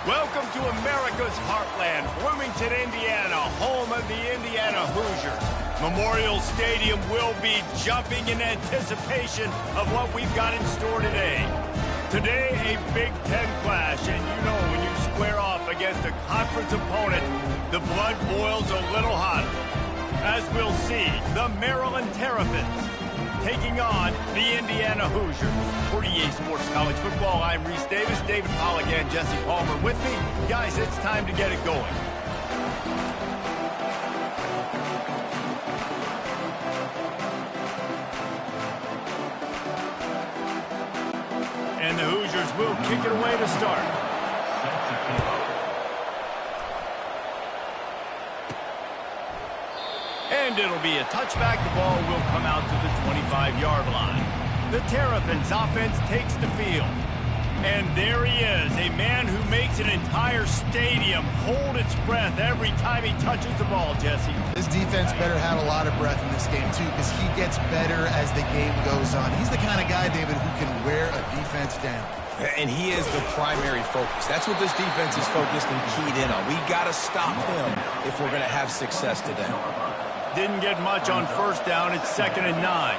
Welcome to America's heartland, Bloomington, Indiana, home of the Indiana Hoosiers. Memorial Stadium will be jumping in anticipation of what we've got in store today. Today, a Big Ten clash, and you know when you square off against a conference opponent, the blood boils a little hotter. As we'll see, the Maryland Terrapins taking on the Indiana Hoosiers. For EA Sports College Football, I'm Reese Davis, David Pollack, and Jesse Palmer with me. Guys, it's time to get it going. And the Hoosiers will kick it away to start. And it'll be a touchback. The ball will come out to the 25-yard line. The Terrapins offense takes the field. And there he is, a man who makes an entire stadium hold its breath every time he touches the ball, Jesse. This defense better have a lot of breath in this game, too, because he gets better as the game goes on. He's the kind of guy, David, who can wear a defense down. And he is the primary focus. That's what this defense is focused and keyed in on. We got to stop him if we're going to have success today. Didn't get much on first down. It's 2nd and 9.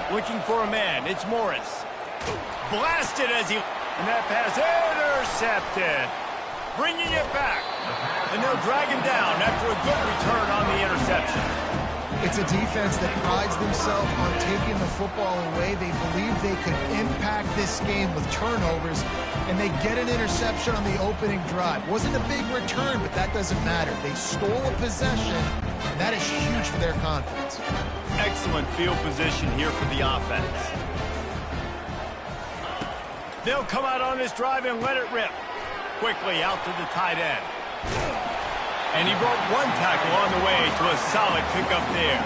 Looking for a man. It's Morris. Blasted as he... And that pass intercepted. Bringing it back. And they'll drag him down after a good return on the interception. It's a defense that prides themselves on taking the football away. They believe they could impact this game with turnovers, and they get an interception on the opening drive. Wasn't a big return, but that doesn't matter. They stole a possession, and that is huge for their confidence. Excellent field position here for the offense. They'll come out on this drive and let it rip. Quickly out to the tight end. And he broke one tackle on the way to a solid pickup there.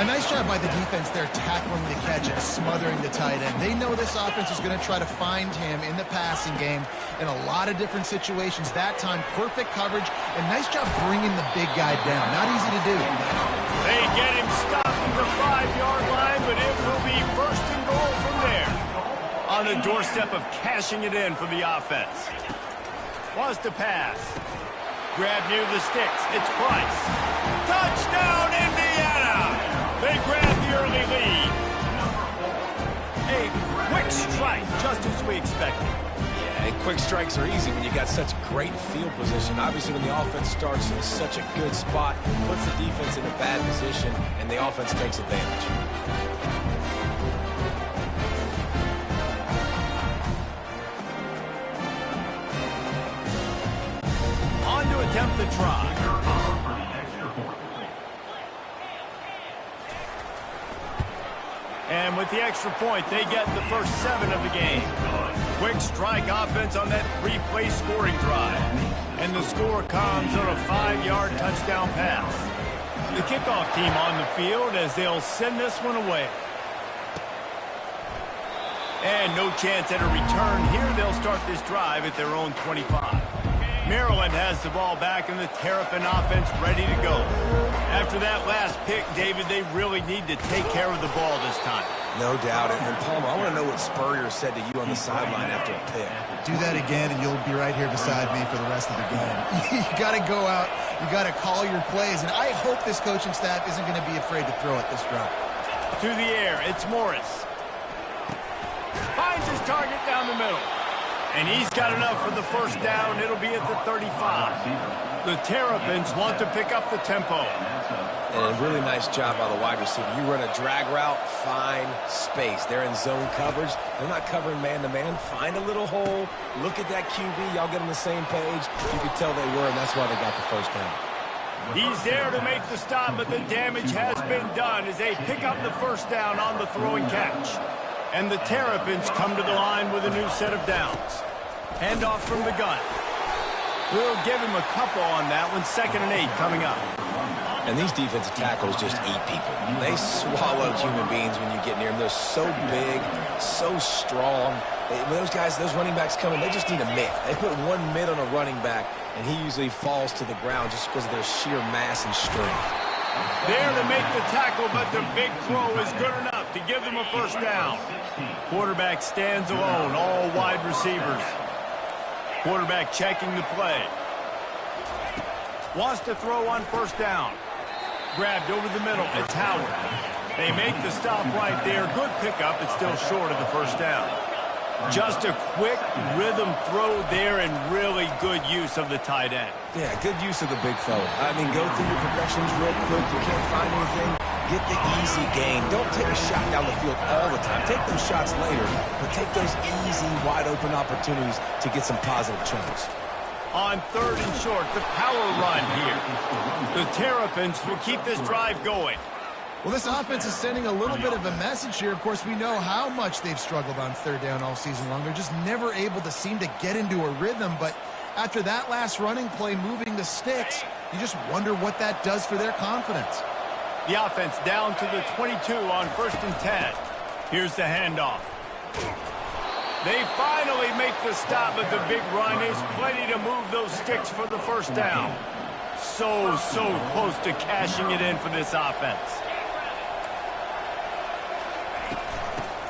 A nice job by the defense there tackling the catch and smothering the tight end. They know this offense is going to try to find him in the passing game in a lot of different situations. That time, perfect coverage, and nice job bringing the big guy down. Not easy to do. They get him stopped at the 5-yard line, but it will be 1st and goal from there. On the doorstep of cashing it in for the offense. Was to pass. Grab near the sticks. It's Price. Touchdown, Indiana! They grab the early lead. A quick strike, just as we expected. Yeah, and quick strikes are easy when you got such great field position. Obviously, when the offense starts in such a good spot, puts the defense in a bad position, and the offense takes advantage. Attempt to try. And with the extra point, they get the first 7 of the game. Quick strike offense on that 3-play scoring drive. And the score comes on a 5-yard touchdown pass. The kickoff team on the field as they'll send this one away. And no chance at a return here. They'll start this drive at their own 25. Maryland has the ball back and the Terrapin offense ready to go. After that last pick, David, they really need to take care of the ball this time. No doubt. And Palmer, I want to know what Spurrier said to you on the sideline after a pick. Do that again, and you'll be right here beside me for the rest of the game. You got to go out. You got to call your plays. And I hope this coaching staff isn't going to be afraid to throw it this drive. To the air, it's Morris. Finds his target down the middle. And he's got enough for the first down. It'll be at the 35. The Terrapins want to pick up the tempo. And a really nice job by the wide receiver. You run a drag route, find space. They're in zone coverage. They're not covering man-to-man. Find a little hole. Look at that QB. Y'all get on the same page. You could tell they were, and that's why they got the first down. He's there to make the stop, but the damage has been done as they pick up the first down on the throw and catch. And the Terrapins come to the line with a new set of downs. Handoff from the gun. We'll give him a couple on that one. 2nd and 8 coming up. And these defensive tackles just eat people. They swallow human beings when you get near them. They're so big, so strong. When those guys, those running backs come in, they just need a mid. They put one mid on a running back, and he usually falls to the ground just because of their sheer mass and strength. There to make the tackle, but the big throw is good enough to give them a first down. Quarterback stands alone, all wide receivers. Quarterback checking the play. Wants to throw on first down. Grabbed over the middle. It's Howard. They make the stop right there. Good pickup. It's still short of the first down. Just a quick rhythm throw there and really good use of the tight end. Yeah, good use of the big fella. I mean, go through your progressions real quick. You can't find anything. Get the easy gain. Don't take a shot down the field all the time. Take those shots later, but take those easy, wide-open opportunities to get some positive chunks. On third and short, the power run here. The Terrapins will keep this drive going. Well, this offense is sending a little bit of a message here. Of course, we know how much they've struggled on third down all season long. They're just never able to seem to get into a rhythm. But after that last running play, moving the sticks, you just wonder what that does for their confidence. The offense down to the 22 on 1st and 10. Here's the handoff. They finally make the stop, but the big run is plenty to move those sticks for the first down. So close to cashing it in for this offense.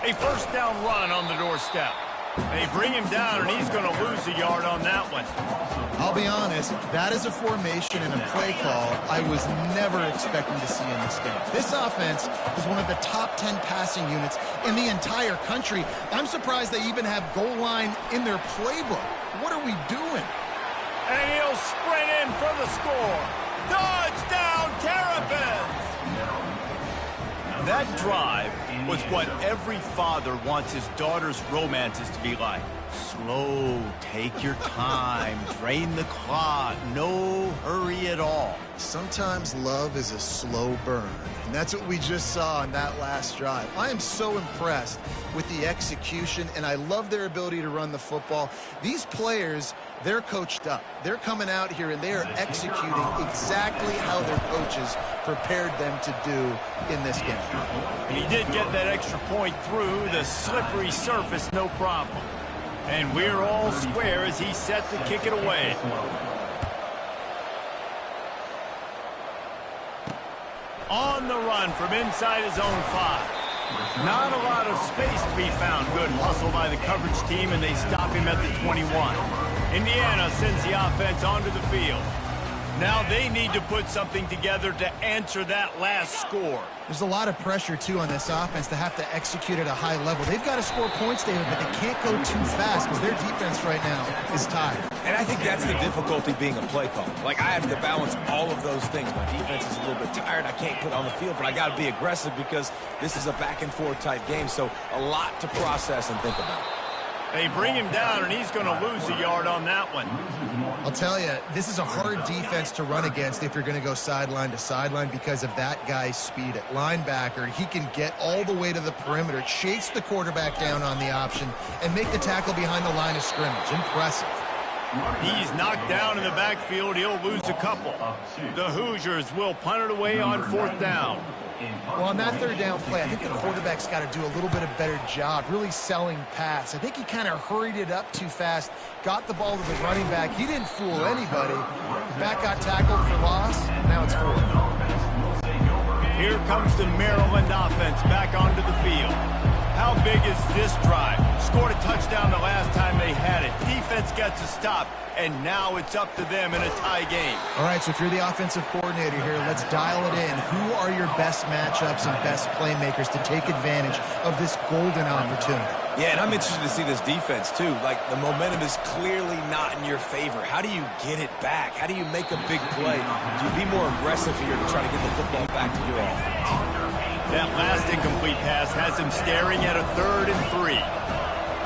A first down run on the doorstep. They bring him down, and he's going to lose a yard on that one. I'll be honest, that is a formation and a play call I was never expecting to see in this game. This offense is one of the top 10 passing units in the entire country. I'm surprised they even have goal line in their playbook. What are we doing? And he'll sprint in for the score. Touchdown, Terrapins! That drive was what every father wants his daughter's romances to be like. Slow, take your time, drain the clock, no hurry at all. Sometimes love is a slow burn, and that's what we just saw on that last drive. I am so impressed with the execution, and I love their ability to run the football. These players, they're coached up. They're coming out here, and they are executing exactly how their coaches prepared them to do in this game. And he did get that extra point through the slippery surface, no problem. And we're all square as he's set to kick it away. On the run from inside his own 5. Not a lot of space to be found. Good hustle by the coverage team, and they stop him at the 21. Indiana sends the offense onto the field. Now they need to put something together to answer that last score. There's a lot of pressure, too, on this offense to have to execute at a high level. They've got to score points, David, but they can't go too fast because their defense right now is tired. And I think that's the difficulty being a play call. Like, I have to balance all of those things. My defense is a little bit tired. I can't put on the field, but I got to be aggressive because this is a back-and-forth type game, so a lot to process and think about. They bring him down, and he's going to lose a yard on that one. I'll tell you, this is a hard defense to run against if you're going to go sideline to sideline because of that guy's speed at linebacker. He can get all the way to the perimeter, chase the quarterback down on the option, and make the tackle behind the line of scrimmage. Impressive. He's knocked down in the backfield. He'll lose a couple. The Hoosiers will punt it away on 4th down. Well, on that third down play, I think the quarterback's got to do a little bit of better job really selling pass. I think he kind of hurried it up too fast, got the ball to the running back. He didn't fool anybody. The back got tackled for loss. Now it's 4th. Here comes the Maryland offense back onto the field. How big is this drive? Scored a touchdown the last time they had it. Defense gets a stop, and now it's up to them in a tie game. All right, so if you're the offensive coordinator here, let's dial it in. Who are your best matchups and best playmakers to take advantage of this golden opportunity? Yeah, and I'm interested to see this defense, too. Like, the momentum is clearly not in your favor. How do you get it back? How do you make a big play? Do you be more aggressive here to try to get the football back to your offense? That last incomplete pass has him staring at a 3rd and 3.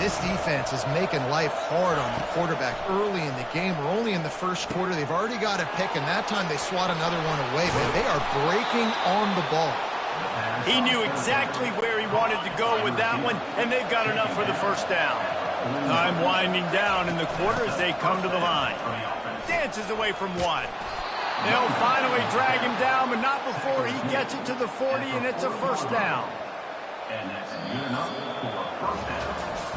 This defense is making life hard on the quarterback early in the game. We're only in the first quarter. They've already got a pick, and that time they swat another one away. Man, they are breaking on the ball. He knew exactly where he wanted to go with that one, and they've got enough for the first down. Time winding down in the quarter as they come to the line. Dances away from one. They'll finally drag him down, but not before he gets it to the 40, and it's a first down.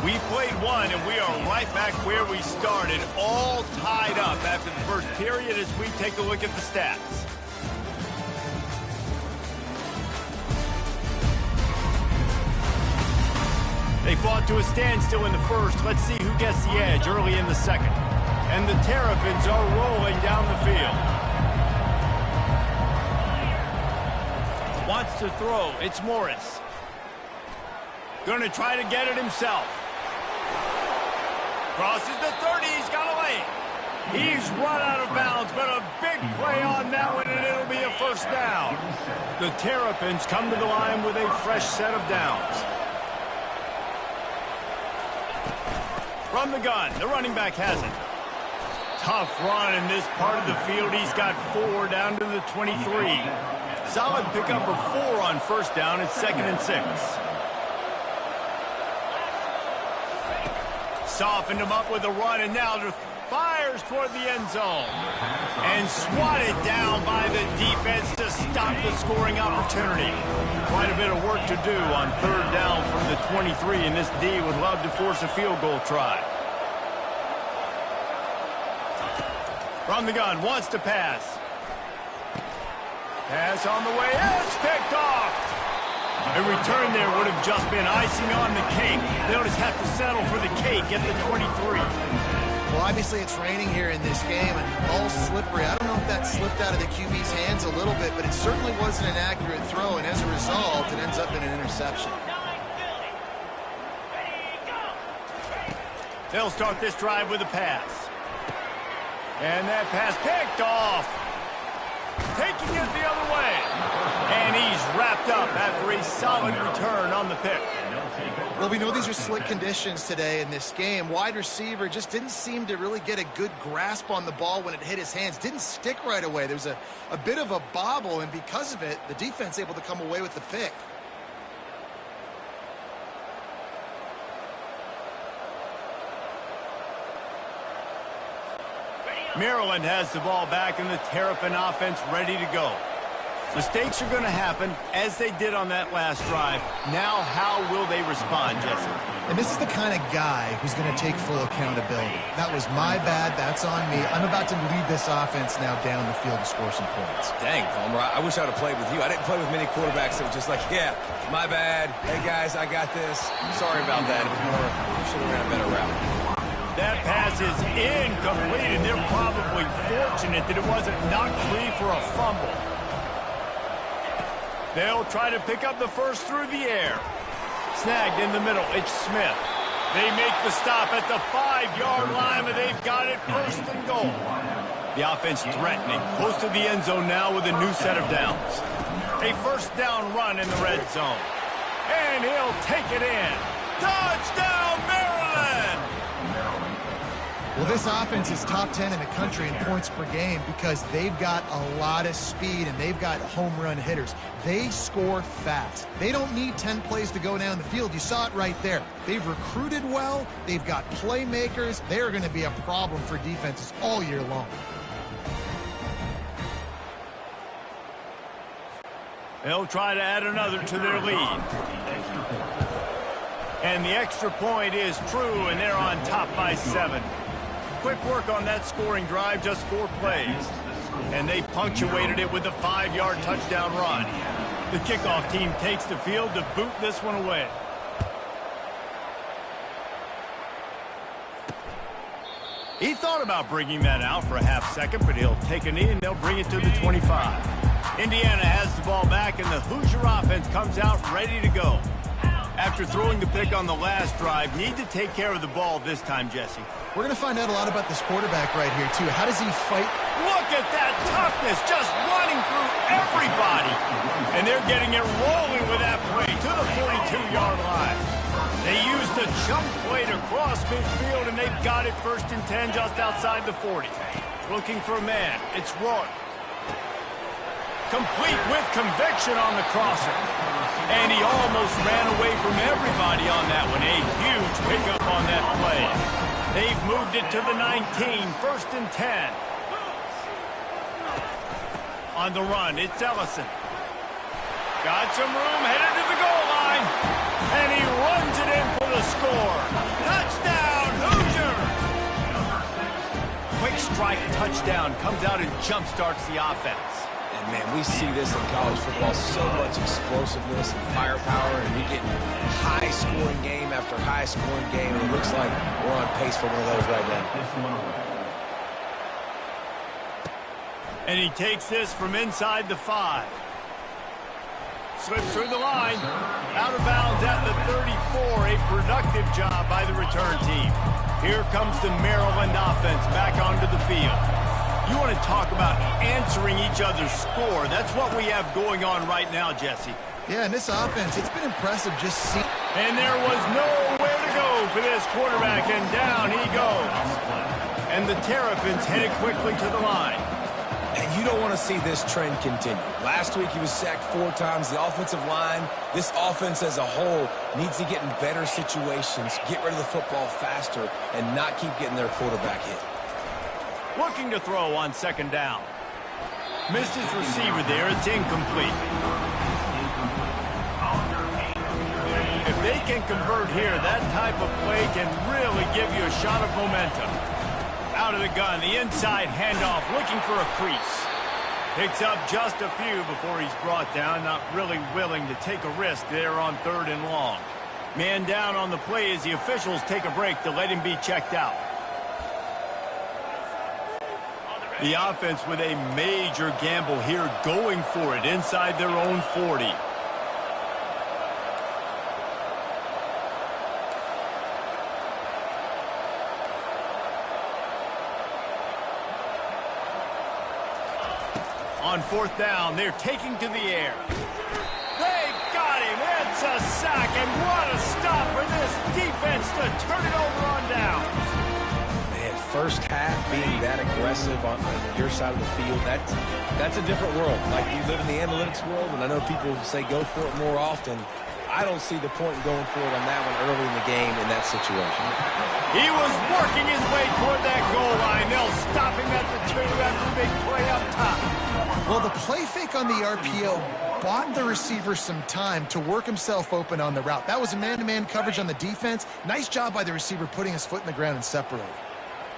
We played one, and we are right back where we started, all tied up after the first period as we take a look at the stats. They fought to a standstill in the first. Let's see who gets the edge early in the second. And the Terrapins are rolling down the field. Wants to throw. It's Morris. Going to try to get it himself. Crosses the 30. He's got a lane. He's run out of bounds, but a big play on that one, and it'll be a first down. The Terrapins come to the line with a fresh set of downs. From the gun, the running back has it. Tough run in this part of the field. He's got 4 down to the 23. Solid pickup of 4 on first down. It's 2nd and 6. Softened him up with a run, and now fires toward the end zone. And swatted down by the defense to stop the scoring opportunity. Quite a bit of work to do on 3rd down from the 23, and this D would love to force a field goal try. From the gun, wants to pass. Pass on the way, it's picked off. A return there would have just been icing on the cake. They'll just have to settle for the cake at the 23. Well, obviously it's raining here in this game and all slippery. I don't know if that slipped out of the QB's hands a little bit, but it certainly wasn't an accurate throw, and as a result, it ends up in an interception. They'll start this drive with a pass. And that pass picked off. Taking it the other way. And he's wrapped up after a solid return on the pick. Well, we know these are slick conditions today in this game. Wide receiver just didn't seem to really get a good grasp on the ball when it hit his hands. Didn't stick right away. There was a bit of a bobble, and because of it, the defense able to come away with the pick. Maryland has the ball back, and the Terrapin offense ready to go. Mistakes are going to happen, as they did on that last drive. Now, how will they respond, Jesse? And this is the kind of guy who's going to take full accountability. That was my bad. That's on me. I'm about to lead this offense now down the field to score some points. Dang, Palmer, I wish I would have played with you. I didn't play with many quarterbacks that were just like, yeah, my bad. Hey, guys, I got this. Sorry about that. It was more, you should have ran a better route. That pass is incomplete, and they're probably fortunate that it wasn't knocked free for a fumble. They'll try to pick up the first through the air. Snagged in the middle, it's Smith. They make the stop at the 5-yard line, but they've got it 1st and goal. The offense threatening, close to the end zone now with a new set of downs. A 1st down run in the red zone. And he'll take it in. Touchdown, Maryland! Well, this offense is top 10 in the country in points per game because they've got a lot of speed and they've got home run hitters. They score fast. They don't need 10 plays to go down the field. You saw it right there. They've recruited well. They've got playmakers. They're going to be a problem for defenses all year long. They'll try to add another to their lead. And the extra point is true, and they're on top by 7. Quick work on that scoring drive, just 4 plays. And they punctuated it with a 5-yard touchdown run. The kickoff team takes the field to boot this one away. He thought about bringing that out for a half second, but he'll take a knee and they'll bring it to the 25. Indiana has the ball back, and the Hoosier offense comes out ready to go. After throwing the pick on the last drive, need to take care of the ball this time, Jesse. We're going to find out a lot about this quarterback right here, too. How does he fight? Look at that toughness, just running through everybody. And they're getting it rolling with that play to the 42-yard line. They use the jump play to cross midfield, and they've got it 1st and 10 just outside the 40. Looking for a man. It's Rourke. Complete with conviction on the crosser. And he almost ran away from everybody on that one. A huge pickup on that play. They've moved it to the 19, 1st and 10. On the run, it's Ellison. Got some room, headed to the goal line. And he runs it in for the score. Touchdown, Hoosiers! Quick strike touchdown comes out and jump starts the offense. And Man, we see this in college football, so much explosiveness and firepower, and we get high-scoring game after high-scoring game, and it looks like we're on pace for one of those right now. And he takes this from inside the 5. Slips through the line. Out of bounds at the 34. A productive job by the return team. Here comes the Maryland offense back onto the field. You want to talk about answering each other's score. That's what we have going on right now, Jesse. Yeah, and this offense, it's been impressive just seeing. And there was nowhere to go for this quarterback, and down he goes. And the Terrapins headed quickly to the line. And you don't want to see this trend continue. Last week he was sacked 4 times. The offensive line, this offense as a whole, needs to get in better situations, get rid of the football faster, and not keep getting their quarterback hit. Looking to throw on second down. Missed his receiver there. It's incomplete. If they can convert here, that type of play can really give you a shot of momentum. Out of the gun, the inside handoff, looking for a crease. Picks up just a few before he's brought down, not really willing to take a risk there on 3rd and long. Man down on the play as the officials take a break to let him be checked out. The offense with a major gamble here, going for it inside their own 40. On 4th down, they're taking to the air. They got him. It's a sack, and what a stop for this defense to turn it over on down. Man, first half being that aggressive on your side of the field, that's a different world. Like, you live in the analytics world, and I know people say go for it more often. I don't see the point in going for it on that one early in the game in that situation. He was working his way toward that goal line. They'll stop him at the 2 after a big play up top. Well, the play fake on the RPO bought the receiver some time to work himself open on the route. That was a man-to-man coverage on the defense. Nice job by the receiver putting his foot in the ground and separating.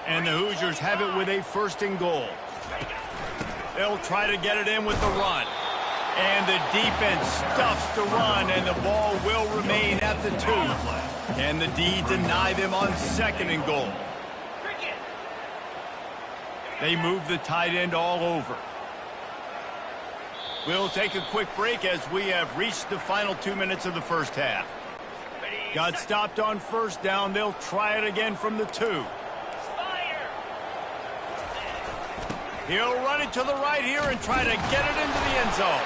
And the Hoosiers have it with a 1st and goal. They'll try to get it in with the run. And the defense stuffs the run, and the ball will remain at the 2. And the D deny them on 2nd and goal. They move the tight end all over. We'll take a quick break as we have reached the final 2 minutes of the first half. Got stopped on 1st down. They'll try it again from the 2. He'll run it to the right here and try to get it into the end zone.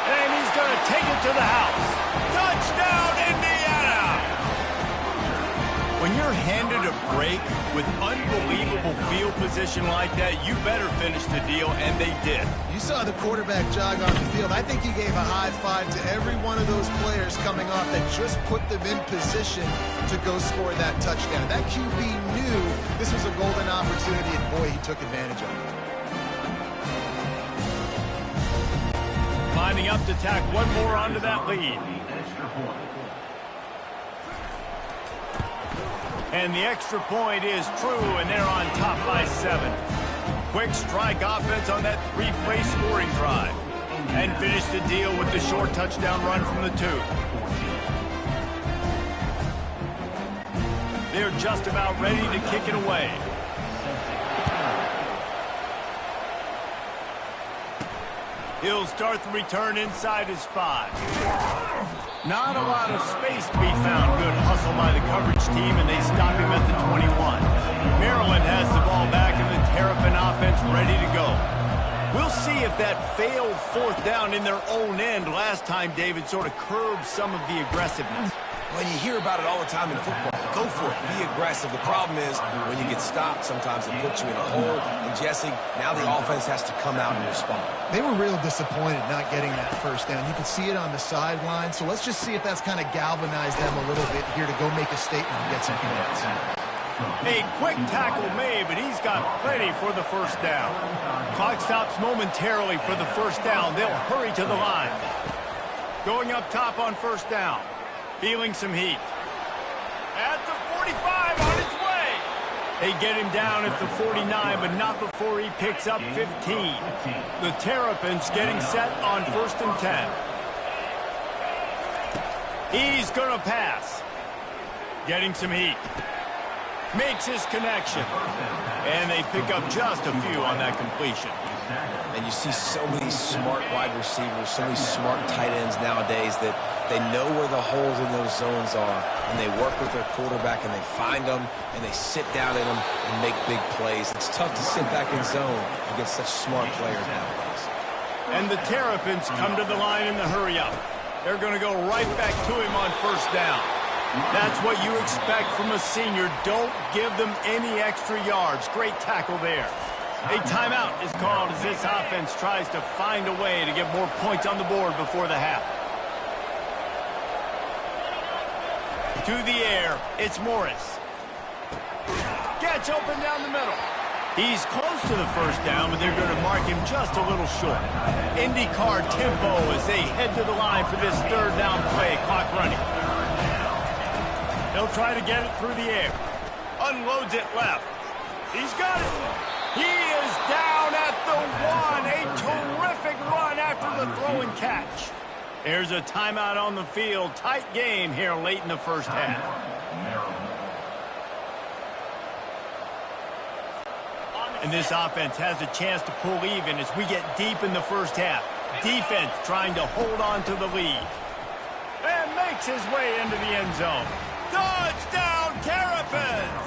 And he's going to take it to the house. Touchdown, Indiana! When you're handed a break with unbelievable field position like that, you better finish the deal, and they did. You saw the quarterback jog on the field. I think he gave a high five to every one of those players coming off that just put them in position to go score that touchdown. That QB knew this was a golden opportunity, and boy, he took advantage of it. Lining up to tack one more onto that lead. And the extra point is true, and they're on top by 7. Quick strike offense on that 3-play scoring drive. And finish the deal with the short touchdown run from the 2. They're just about ready to kick it away. He'll start the return inside his 5. Not a lot of space to be found. Good hustle by the coverage team, and they stop him at the 21. Maryland has the ball back, and the Terrapin offense ready to go. We'll see if that failed 4th down in their own end last time, David, sort of curbed some of the aggressiveness. Well, you hear about it all the time in football. Go for it. Be aggressive. The problem is when you get stopped, sometimes it puts you in a hole. And, Jesse, now the offense has to come out and respond. They were real disappointed not getting that 1st down. You can see it on the sideline. So let's just see if that's kind of galvanized them a little bit here to go make a statement and get some points. A quick tackle made, but he's got plenty for the 1st down. Clock stops momentarily for the 1st down. They'll hurry to the line. Going up top on 1st down. Feeling some heat. At the 45 on his way. They get him down at the 49, but not before he picks up 15. The Terrapins getting set on 1st and 10. He's going to pass. Getting some heat. Makes his connection. And they pick up just a few on that completion. And you see so many smart wide receivers, so many smart tight ends nowadays that they know where the holes in those zones are, and they work with their quarterback, and they find them, and they sit down in them and make big plays. It's tough to sit back in zone against such smart players nowadays. And the Terrapins come to the line in the hurry-up. They're going to go right back to him on 1st down. That's what you expect from a senior. Don't give them any extra yards. Great tackle there. A timeout is called as this offense tries to find a way to get more points on the board before the half. To the air, it's Morris. Gets open down the middle. He's close to the 1st down, but they're going to mark him just a little short. IndyCar tempo as they head to the line for this 3rd down play. Clock running. He'll try to get it through the air. Unloads it left. He's got it. He is down at the 1. A terrific run after the throw and catch. There's a timeout on the field. Tight game here late in the 1st half. And this offense has a chance to pull even as we get deep in the 1st half. Defense trying to hold on to the lead. And makes his way into the end zone. Touchdown, Terrapins!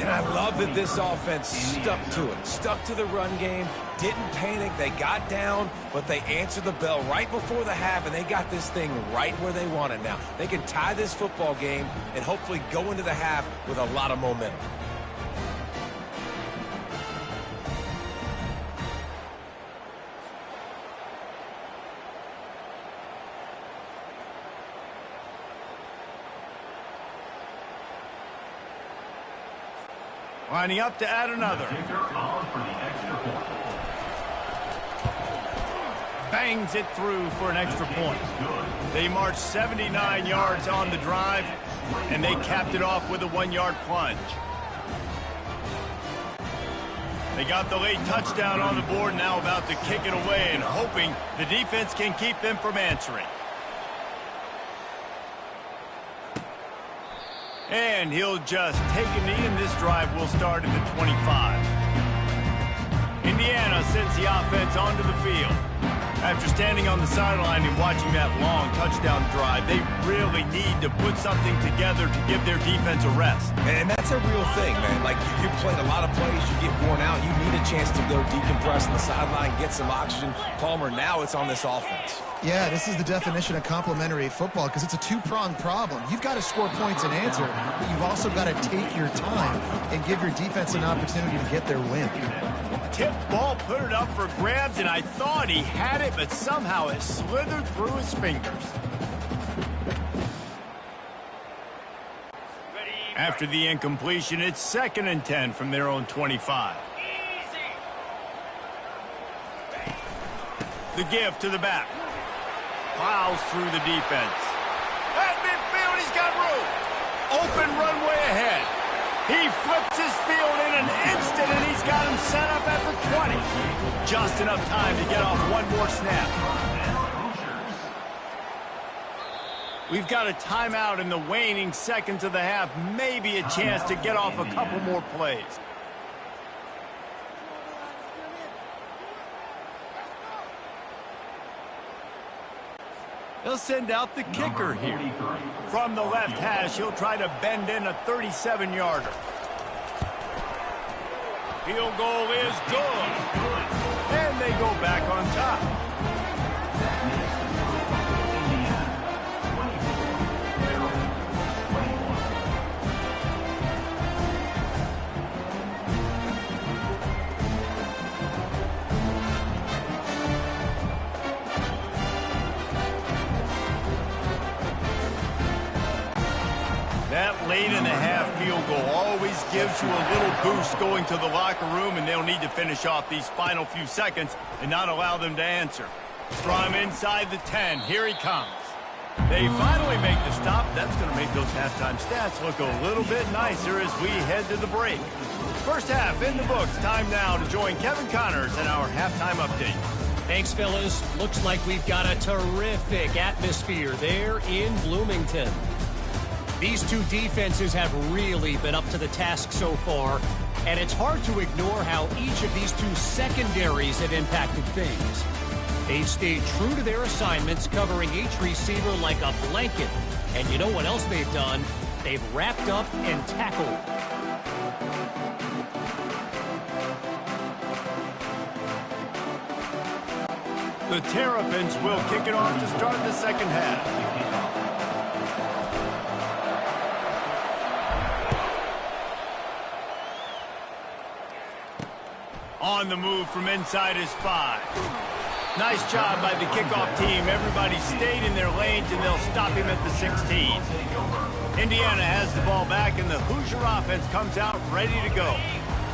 And I love that this offense stuck to it, stuck to the run game, didn't panic. They got down, but they answered the bell right before the half, and they got this thing right where they want it now. They can tie this football game and hopefully go into the half with a lot of momentum. Lining up to add another. Bangs it through for an extra point. They marched 79 yards on the drive, and they capped it off with a 1-yard plunge. They got the late touchdown on the board, now about to kick it away and hoping the defense can keep them from answering. And he'll just take a knee, and this drive will start at the 25. Indiana sends the offense onto the field. After standing on the sideline and watching that long touchdown drive, they really need to put something together to give their defense a rest. And that's a real thing, man. Like, you played a lot of plays, you get worn out, you need a chance to go decompress on the sideline, get some oxygen. Palmer, now it's on this offense. Yeah, this is the definition of complementary football because it's a two-pronged problem. You've got to score points and answer, but you've also got to take your time and give your defense an opportunity to get their win. Tip ball, put it up for grabs, and I thought he had it, but somehow it slithered through his fingers. After the incompletion, it's 2nd and 10 from their own 25. The give to the back. Plows through the defense. At midfield, he's got room. Open runway ahead. He flips his field in an instant, and he's got him set up at the 20. Just enough time to get off one more snap. We've got a timeout in the waning seconds of the half. Maybe a chance to get off a couple more plays. He'll send out the kicker here. From the left hash, he'll try to bend in a 37-yarder. Field goal is good. And they go back on top. That late in the half field goal always gives you a little boost going to the locker room, and they'll need to finish off these final few seconds and not allow them to answer. Draw him inside the 10. Here he comes. They finally make the stop. That's going to make those halftime stats look a little bit nicer as we head to the break. First half in the books. Time now to join Kevin Connors in our halftime update. Thanks, fellas. Looks like we've got a terrific atmosphere there in Bloomington. These two defenses have really been up to the task so far, and it's hard to ignore how each of these two secondaries have impacted things. They've stayed true to their assignments, covering each receiver like a blanket. And you know what else they've done? They've wrapped up and tackled. The Terrapins will kick it off to start the second half. On the move from inside is 5. Nice job by the kickoff team. Everybody stayed in their lanes, and they'll stop him at the 16. Indiana has the ball back, and the Hoosier offense comes out ready to go.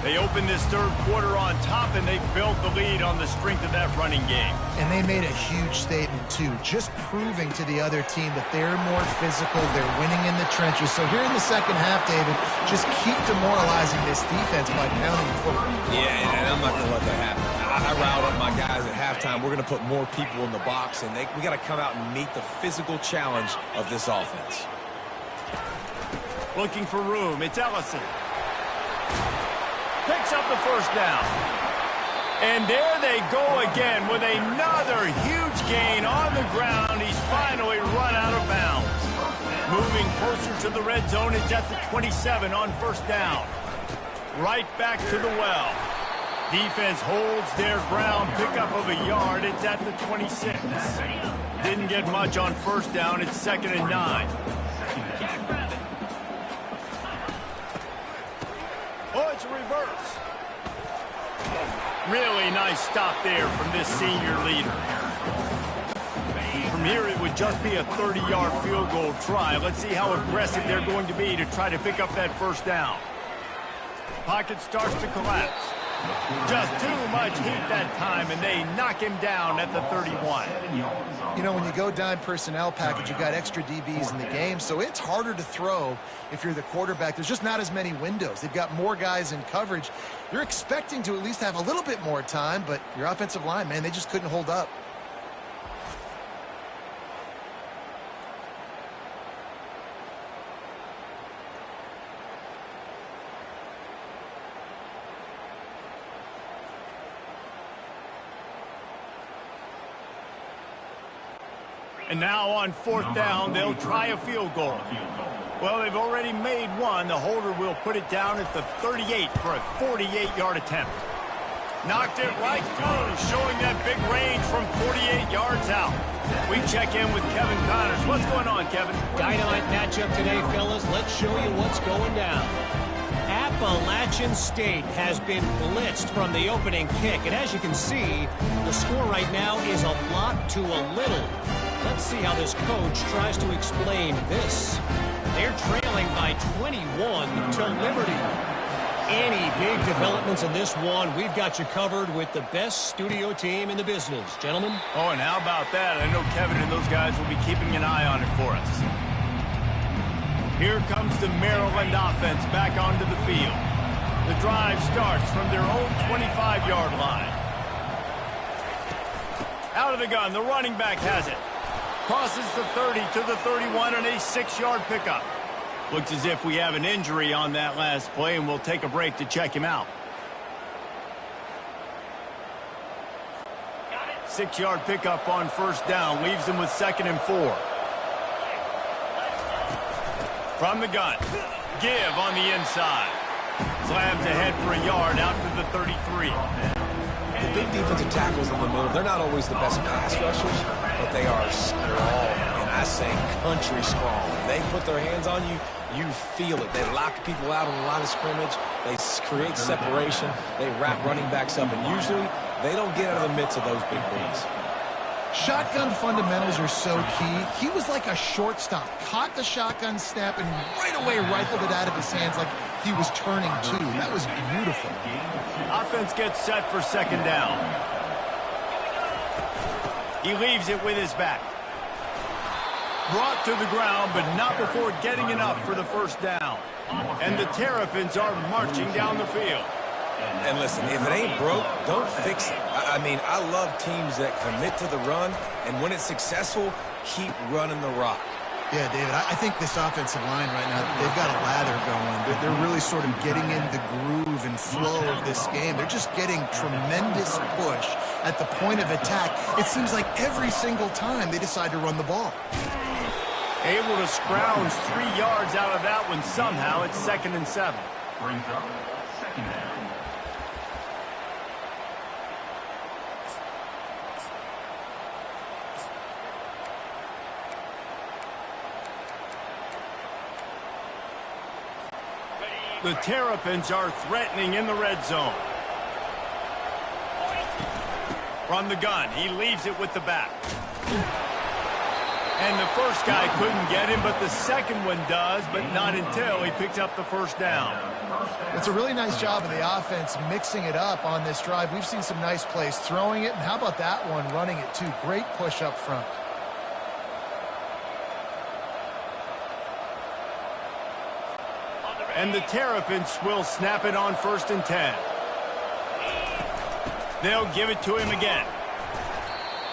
They open this third quarter on top, and they built the lead on the strength of that running game. And they made a huge statement, too, just proving to the other team that they're more physical, they're winning in the trenches. So here in the second half, David, just keep demoralizing this defense by pounding the football. Yeah, and I'm not going to let that happen. I riled up my guys at halftime. We're going to put more people in the box, and we got to come out and meet the physical challenge of this offense. Looking for room, it's Ellison. Picks up the first down. And there they go again with another huge gain on the ground. He's finally run out of bounds. Moving closer to the red zone, it's at the 27 on first down. Right back to the well. Defense holds their ground, pickup of a yard. It's at the 26. Didn't get much on first down. It's 2nd and 9. Oh, it's a reverse. Really nice stop there from this senior leader. From here, it would just be a 30-yard field goal try. Let's see how aggressive they're going to be to try to pick up that first down. Pocket starts to collapse. Just too much heat that time, and they knock him down at the 31. You know, when you go dime personnel package, you got extra DBs in the game, so it's harder to throw if you're the quarterback. There's just not as many windows. They've got more guys in coverage. You're expecting to at least have a little bit more time, but your offensive line, man, they just couldn't hold up. And now on fourth down, they'll try a field goal. Well, they've already made one. The holder will put it down at the 38 for a 48-yard attempt. Knocked it right through, showing that big range from 48 yards out. We check in with Kevin Connors. What's going on, Kevin? Dynamite matchup today, fellas. Let's show you what's going down. Appalachian State has been blitzed from the opening kick. And as you can see, the score right now is a lot to a little. Let's see how this coach tries to explain this. They're trailing by 21 to Liberty. Any big developments in this one, we've got you covered with the best studio team in the business. Gentlemen? Oh, and how about that? I know Kevin and those guys will be keeping an eye on it for us. Here comes the Maryland offense back onto the field. The drive starts from their own 25-yard line. Out of the gun, the running back has it. Crosses the 30 to the 31 and a 6-yard pickup. Looks as if we have an injury on that last play, and we'll take a break to check him out. 6-yard pickup on first down. Leaves them with 2nd and 4. From the gun. Give on the inside. Slams ahead for a yard out to the 33. The big defensive tackles in the middle, they're not always the best pass rushers, but they are strong, and I say country strong. If they put their hands on you, you feel it. They lock people out on the line of scrimmage. They create separation. They wrap running backs up, and usually they don't get out of the midst of those big boys. Shotgun fundamentals are so key. He was like a shortstop. Caught the shotgun snap and right away rifled it out of his hands like he was turning two. That was beautiful. Offense gets set for 2nd down. He leaves it with his back. Brought to the ground, but not before getting enough for the first down. And the Terrapins are marching down the field. And listen, if it ain't broke, don't fix it. I mean, I love teams that commit to the run, and when it's successful, keep running the rock. Yeah, David, I think this offensive line right now, they've got a lather going. They're really sort of getting in the groove and flow of this game. They're just getting tremendous push at the point of attack. It seems like every single time they decide to run the ball. Able to scrounge 3 yards out of that one somehow. It's 2nd and 7. Brings up 2nd down. The Terrapins are threatening in the red zone. From the gun, he leaves it with the back. And the first guy couldn't get him, but the second one does, but not until he picked up the first down. It's a really nice job of the offense mixing it up on this drive. We've seen some nice plays throwing it, and how about that one running it too? Great push up front. And the Terrapins will snap it on 1st and 10. They'll give it to him again.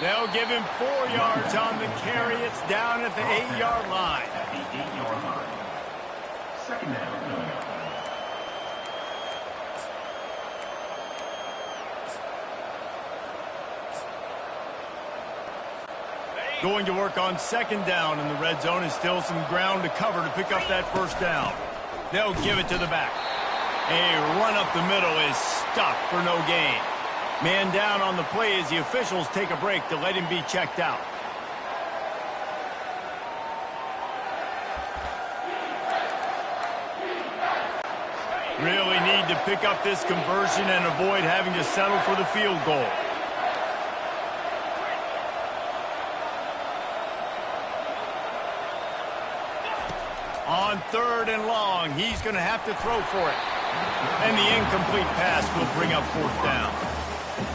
They'll give him 4 yards on the carry. It's down at the 8-yard line. At the 8-yard line. 2nd down. Going to work on 2nd down in the red zone, and still some ground to cover to pick up that first down. They'll give it to the back. A run up the middle is stuffed for no gain. Man down on the play as the officials take a break to let him be checked out. Really need to pick up this conversion and avoid having to settle for the field goal. On 3rd and long, he's going to have to throw for it. And the incomplete pass will bring up 4th down.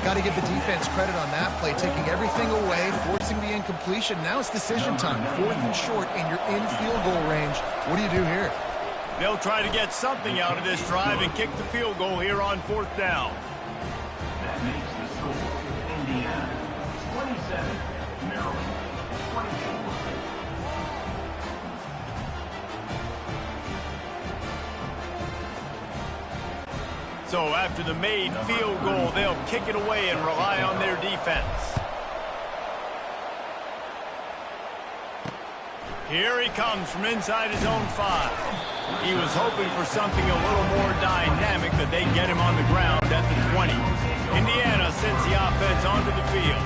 Got to give the defense credit on that play, taking everything away, forcing the incompletion. Now it's decision time. 4th and short, and you're in field goal range. What do you do here? They'll try to get something out of this drive and kick the field goal here on 4th down. That makes the score Indiana 27, Maryland 24. So after the made field goal, they'll kick it away and rely on their defense. Here he comes from inside his own 5. He was hoping for something a little more dynamic, that they get him on the ground at the 20. Indiana sends the offense onto the field.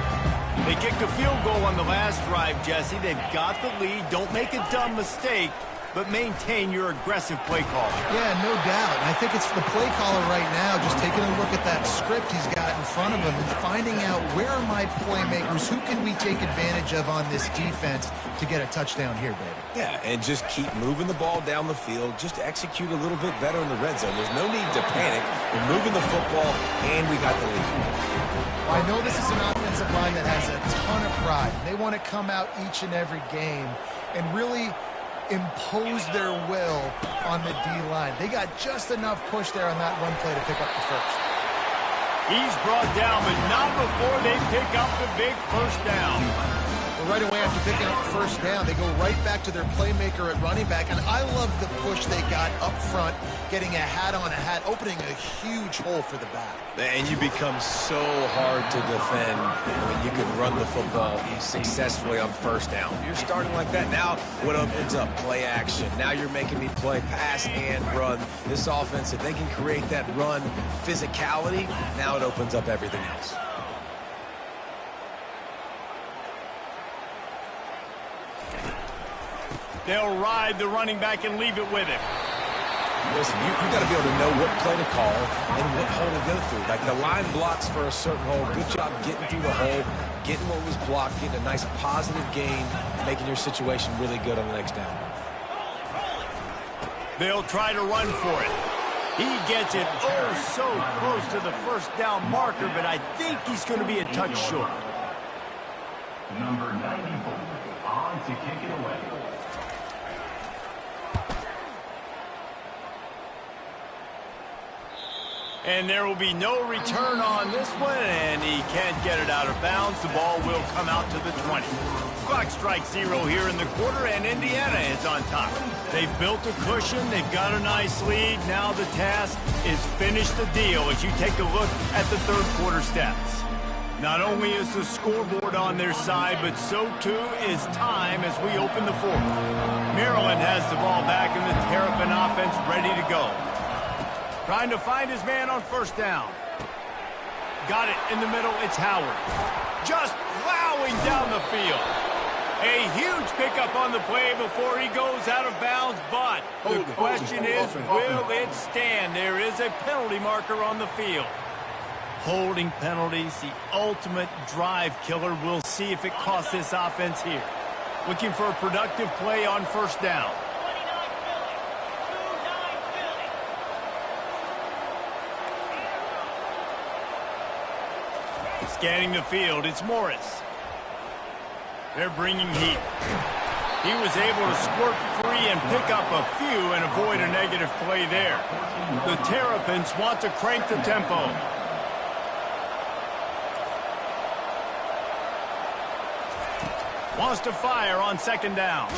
They kicked a field goal on the last drive, Jesse. They've got the lead. Don't make a dumb mistake, but maintain your aggressive play calling. Yeah, no doubt. And I think it's the play caller right now just taking a look at that script he's got in front of him and finding out, where are my playmakers? Who can we take advantage of on this defense to get a touchdown here, David? Yeah, and just keep moving the ball down the field. Just execute a little bit better in the red zone. There's no need to panic. We're moving the football, and we got the lead. I know this is an offensive line that has a ton of pride. They want to come out each and every game and really impose their will on the D-line. They got just enough push there on that run play to pick up the first. He's brought down, but not before they pick up the big first down. Well, right away after picking up the first down, they go right back to their playmaker at running back, and I love the push they got up front, getting a hat on a hat, opening a huge hole for the back. And you become so hard to defend when you can run the football successfully on first down. You're starting like that. Now what opens up? Play action. Now you're making me play pass and run. This offense, if they can create that run physicality, now it opens up everything else. They'll ride the running back and leave it with him. Listen, you got to be able to know what play to call and what hole to go through. Like the line blocks for a certain hole. Good job getting through the hole, getting what was blocked, getting a nice positive gain, making your situation really good on the next down. They'll try to run for it. He gets it so close to the first down marker, but I think he's going to be a touch short. Number 94 on to kick it away. And there will be no return on this one, and he can't get it out of bounds. The ball will come out to the 20. Clock strikes 0 here in the quarter, and Indiana is on top. They've built a cushion. They've got a nice lead. Now the task is finish the deal as you take a look at the third quarter stats. Not only is the scoreboard on their side, but so too is time as we open the fourth. Maryland has the ball back, and the Terrapin offense ready to go. Trying to find his man on first down. Got it in the middle. It's Howard. Just plowing down the field. A huge pickup on the play before he goes out of bounds, but the question is, will it stand? There is a penalty marker on the field. Holding penalties, the ultimate drive killer. We'll see if it costs this offense here. Looking for a productive play on first down. Scanning the field, it's Morris. They're bringing heat. He was able to squirt free and pick up a few and avoid a negative play there. The Terrapins want to crank the tempo. Wants to fire on second down.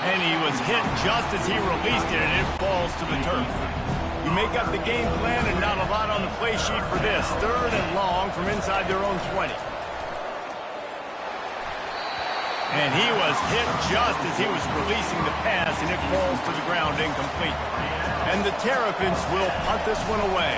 And he was hit just as he released it, and it falls to the turf. You make up the game plan and not a lot on the play sheet for this. Third and long from inside their own 20. And he was hit just as he was releasing the pass, and it falls to the ground incomplete. And the Terrapins will punt this one away.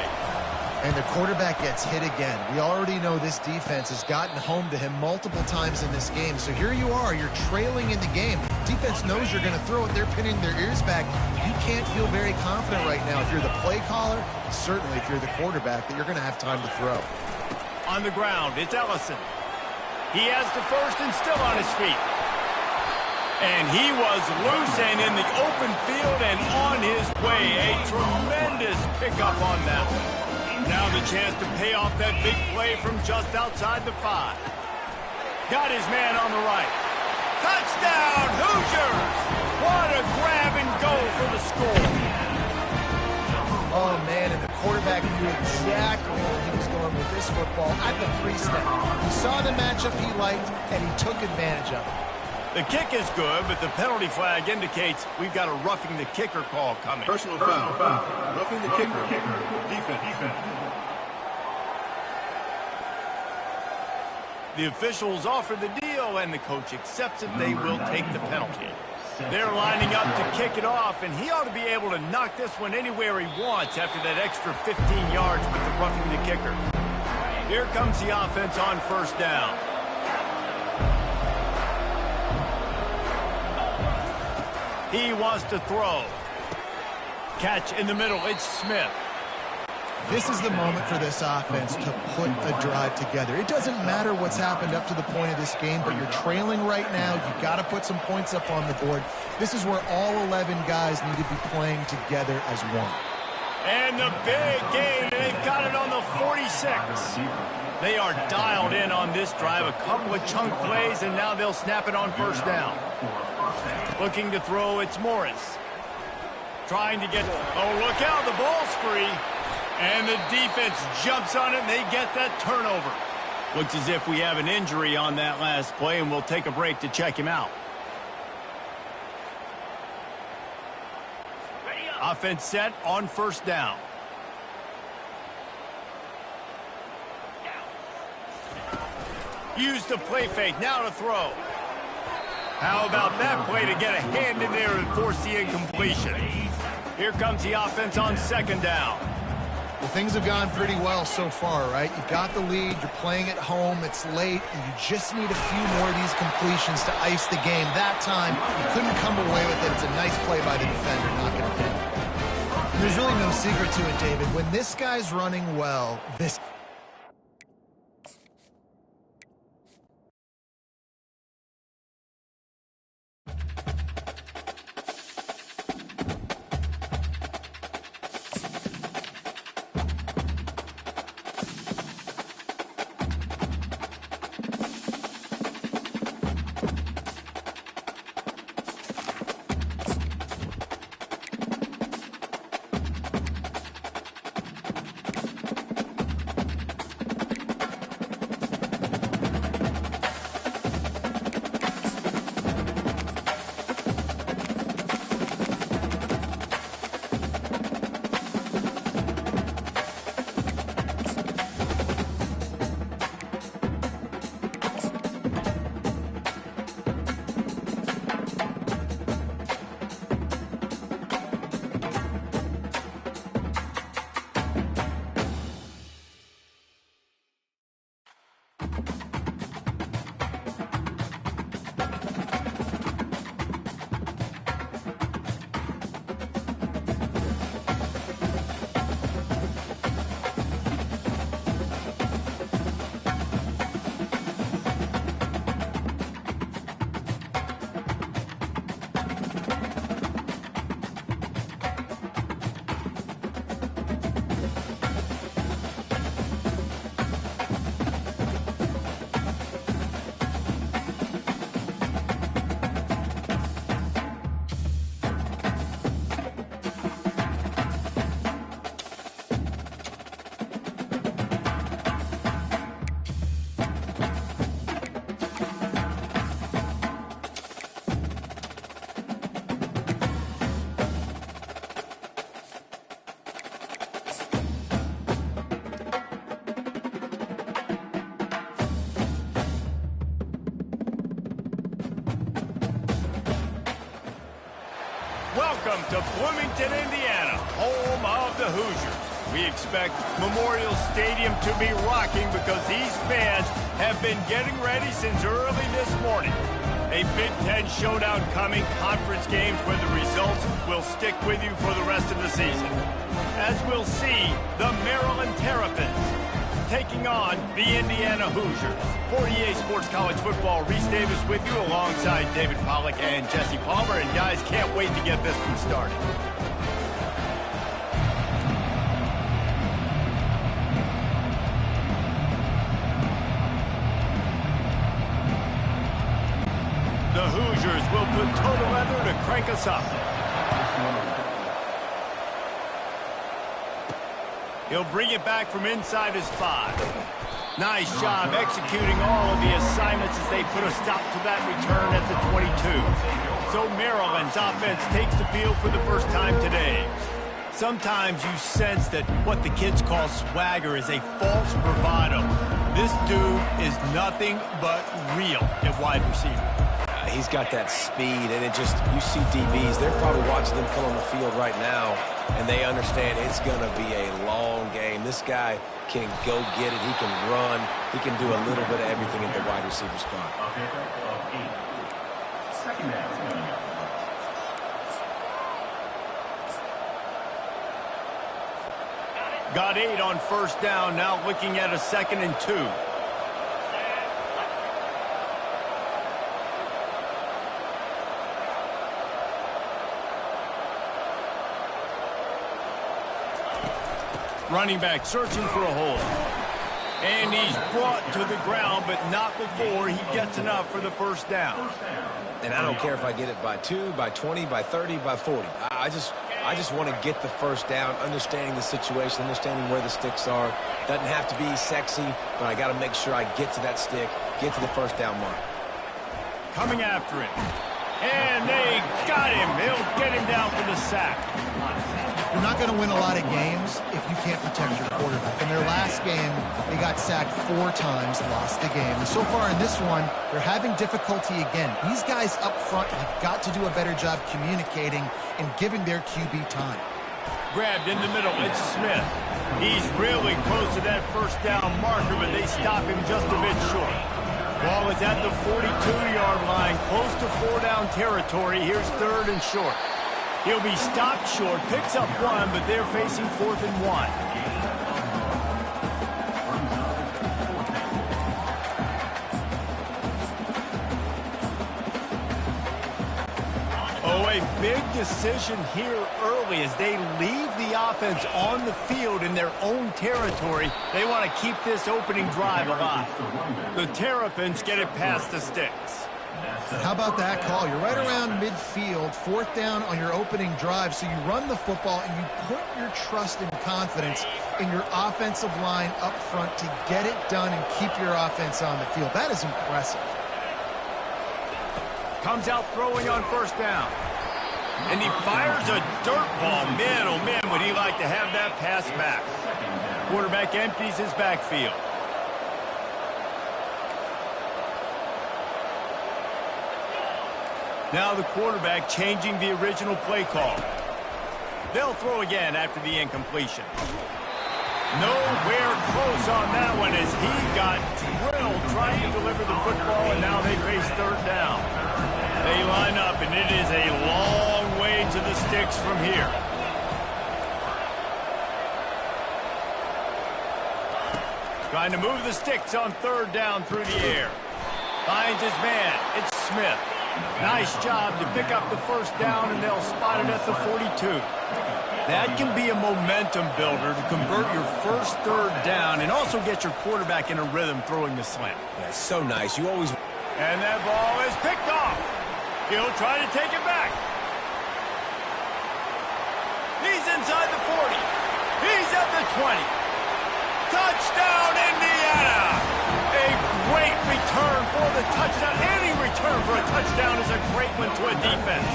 And the quarterback gets hit again. We already know this defense has gotten home to him multiple times in this game. So here you are, you're trailing in the game. Defense knows you're going to throw it. They're pinning their ears back. You can't feel very confident right now if you're the play caller, certainly if you're the quarterback, that you're going to have time to throw. On the ground, it's Ellison. He has the first and still on his feet. And he was loose and in the open field and on his way. A tremendous pickup on that one. Now the chance to pay off that big play from just outside the 5. Got his man on the right. Touchdown, Hoosiers! What a grab and go for the score. Oh, man, and the quarterback knew exactly where he was going with this football at the 3-snap. He saw the matchup he liked, and he took advantage of it. The kick is good, but the penalty flag indicates we've got a roughing the kicker call coming. Personal foul. Roughing the kicker. Defense. The officials offer the deal, and the coach accepts it. They will take the penalty. They're lining up to kick it off, and he ought to be able to knock this one anywhere he wants after that extra 15 yards with the roughing the kicker. Here comes the offense on first down. He wants to throw. Catch in the middle. It's Smith. This is the moment for this offense to put a drive together. It doesn't matter what's happened up to the point of this game, but you're trailing right now. You got to put some points up on the board. This is where all 11 guys need to be playing together as one. And the big gain. They've got it on the 46. They are dialed in on this drive. A couple of chunk plays, and now they'll snap it on first down. Looking to throw, it's Morris. Trying to get, oh, look out, the ball's free. And the defense jumps on it, and they get that turnover. Looks as if we have an injury on that last play, and we'll take a break to check him out. Offense set on first down. Use the play fake, now to throw. How about that play to get a hand in there and force the incompletion? Here comes the offense on second down. Well, things have gone pretty well so far, right? You've got the lead, you're playing at home, it's late, and you just need a few more of these completions to ice the game. That time, you couldn't come away with it. It's a nice play by the defender, not going to hit. There's really no secret to it, David. When this guy's running well, this... Welcome to Bloomington, Indiana, home of the Hoosiers. We expect Memorial Stadium to be rocking because these fans have been getting ready since early this morning. A Big Ten showdown coming, conference games where the results will stick with you for the rest of the season. As we'll see, the Maryland Terrapins taking on the Indiana Hoosiers. 48 Sports College Football, Reese Davis with you alongside David Pollack and Jesse Palmer. And guys, can't wait to get this one started. The Hoosiers will put total leather to crank us up. He'll bring it back from inside his 5. Nice job executing all of the assignments as they put a stop to that return at the 22. So Maryland's offense takes the field for the first time today. Sometimes you sense that what the kids call swagger is a false bravado. This dude is nothing but real at wide receiver. He's got that speed, and you see DBs, they're probably watching them come on the field right now, and they understand it's going to be a long game. This guy can go get it. He can run. He can do a little bit of everything at the wide receiver spot. Second down. Got 8 on first down, now looking at a 2nd and 2. Running back searching for a hole. And he's brought to the ground, but not before he gets enough for the first down. And I don't care if I get it by 2, by 20, by 30, by 40. I just want to get the first down, understanding the situation, understanding where the sticks are. Doesn't have to be sexy, but I got to make sure I get to that stick, get to the first down mark. Coming after him. And they got him. They'll get him down for the sack. You're not going to win a lot of games if you can't protect your quarterback. In their last game, they got sacked 4 times, lost the game. And so far in this one, they're having difficulty again. These guys up front have got to do a better job communicating and giving their QB time. Grabbed in the middle, it's Smith. He's really close to that first down marker, but they stop him just a bit short. Ball is at the 42-yard line, close to 4-down territory. Here's 3rd and short. He'll be stopped short, picks up 1, but they're facing 4th and 1. Oh, a big decision here early as they leave the offense on the field in their own territory. They want to keep this opening drive alive. The Terrapins get it past the sticks. How about that call? You're right around midfield, 4th down on your opening drive, so you run the football and you put your trust and confidence in your offensive line up front to get it done and keep your offense on the field. That is impressive. Comes out throwing on first down. And he fires a dirt ball. Man, oh man, would he like to have that pass back. Quarterback empties his backfield. Now the quarterback changing the original play call. They'll throw again after the incompletion. Nowhere close on that one as he got drilled trying to deliver the football, and now they face 3rd down. They line up, and it is a long way to the sticks from here. Trying to move the sticks on 3rd down through the air. Finds his man. It's Smith. Nice job to pick up the first down, and they'll spot it at the 42. That can be a momentum builder to convert your first 3rd down and also get your quarterback in a rhythm throwing the slant. That's so nice. You always... And that ball is picked off. He'll try to take it back. He's inside the 40. He's at the 20. Touchdown, Indiana! A great return for the touchdown. Any return for a touchdown is a great one to a defense.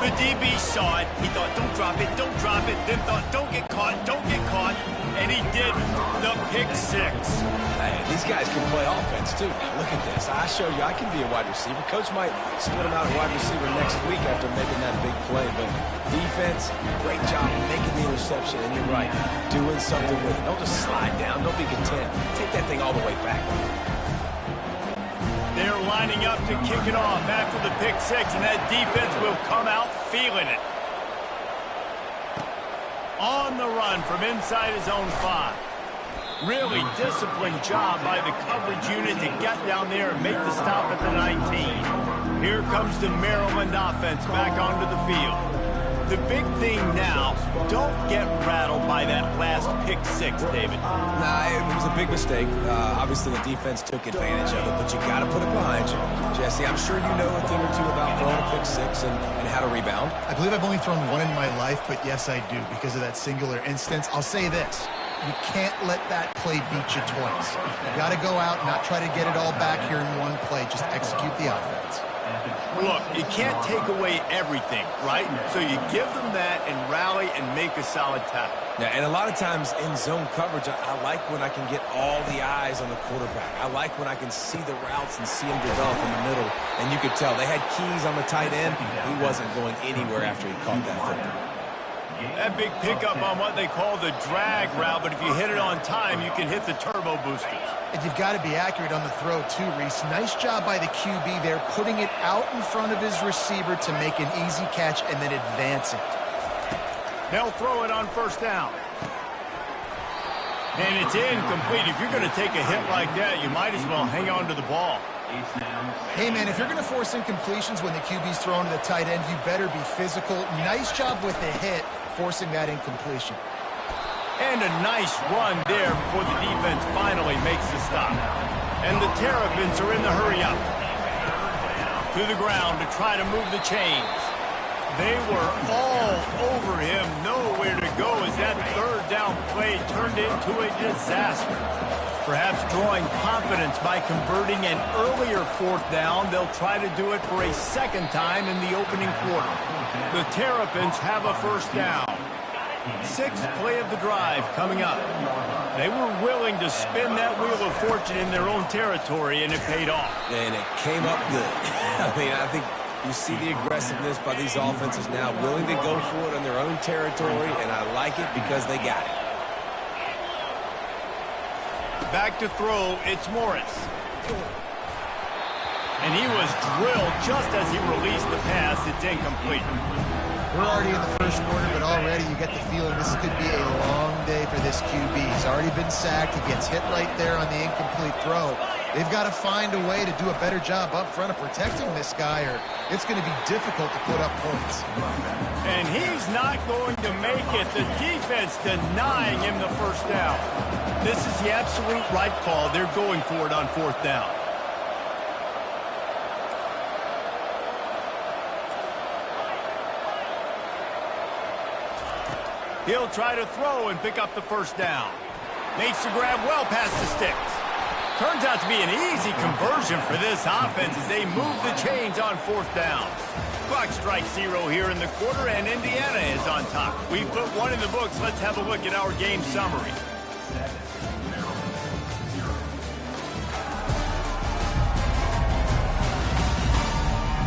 The The DB saw it. He thought, don't drop it, don't drop it. Then thought, don't get caught, don't get caught. And he did the pick six. Hey, these guys can play offense, too. Now, look at this. I show you I can be a wide receiver. Coach might split him out at wide receiver next week after making that big play. But defense, great job making the interception. And you're right, doing something with it. Don't just slide down. Don't be content. Take that thing all the way back. They're lining up to kick it off after the pick six, and that defense will come out feeling it. On the run from inside his own 5. Really disciplined job by the coverage unit to get down there and make the stop at the 19. Here comes the Maryland offense back onto the field. The big thing now, don't get rattled by that last pick six, David. Nah, it was a big mistake. Obviously, the defense took advantage of it, but you got to put it behind you. Jesse, I'm sure you know a thing or two about throwing a pick six and how to rebound. I believe I've only thrown one in my life, but yes, I do, because of that singular instance. I'll say this. You can't let that play beat you twice. You got to go out and not try to get it all back here in one play. Just execute the offense. Look, you can't take away everything, right? So you give them that and rally and make a solid tackle. Yeah, and a lot of times in zone coverage, I like when I can get all the eyes on the quarterback. I like when I can see the routes and see him develop in the middle. And you could tell they had keys on the tight end. He wasn't going anywhere after he caught that football. That big pickup on what they call the drag route, but if you hit it on time, you can hit the turbo boosters. And you've got to be accurate on the throw, too, Reese. Nice job by the QB there, putting it out in front of his receiver to make an easy catch and then advance it. They'll throw it on first down. And it's incomplete. If you're going to take a hit like that, you might as well hang on to the ball. Hey, man, if you're going to force incompletions when the QB's thrown to the tight end, you better be physical. Nice job with the hit, forcing that incompletion. And a nice run there before the defense finally makes the stop. And the Terrapins are in the hurry-up. To the ground to try to move the chains. They were all over him, nowhere to go as that third down play turned into a disaster. Perhaps drawing confidence by converting an earlier fourth down, they'll try to do it for a second time in the opening quarter. The Terrapins have a first down. Sixth play of the drive coming up. They were willing to spin that wheel of fortune in their own territory, and it paid off. And it came up good. I mean, I think you see the aggressiveness by these offenses now, willing to go for it on their own territory, and I like it because they got it. Back to throw, it's Morris. And he was drilled just as he released the pass. It's incomplete. We're already in the first quarter, but already you get the feeling this could be a long day for this QB. He's already been sacked. He gets hit right there on the incomplete throw. They've got to find a way to do a better job up front of protecting this guy, or it's going to be difficult to put up points. And he's not going to make it. The defense denying him the first down. This is the absolute right call. They're going for it on fourth down. He'll try to throw and pick up the first down. Makes the grab well past the sticks. Turns out to be an easy conversion for this offense as they move the chains on fourth down. Clock strikes 0 here in the quarter, and Indiana is on top. We put one in the books. Let's have a look at our game summary.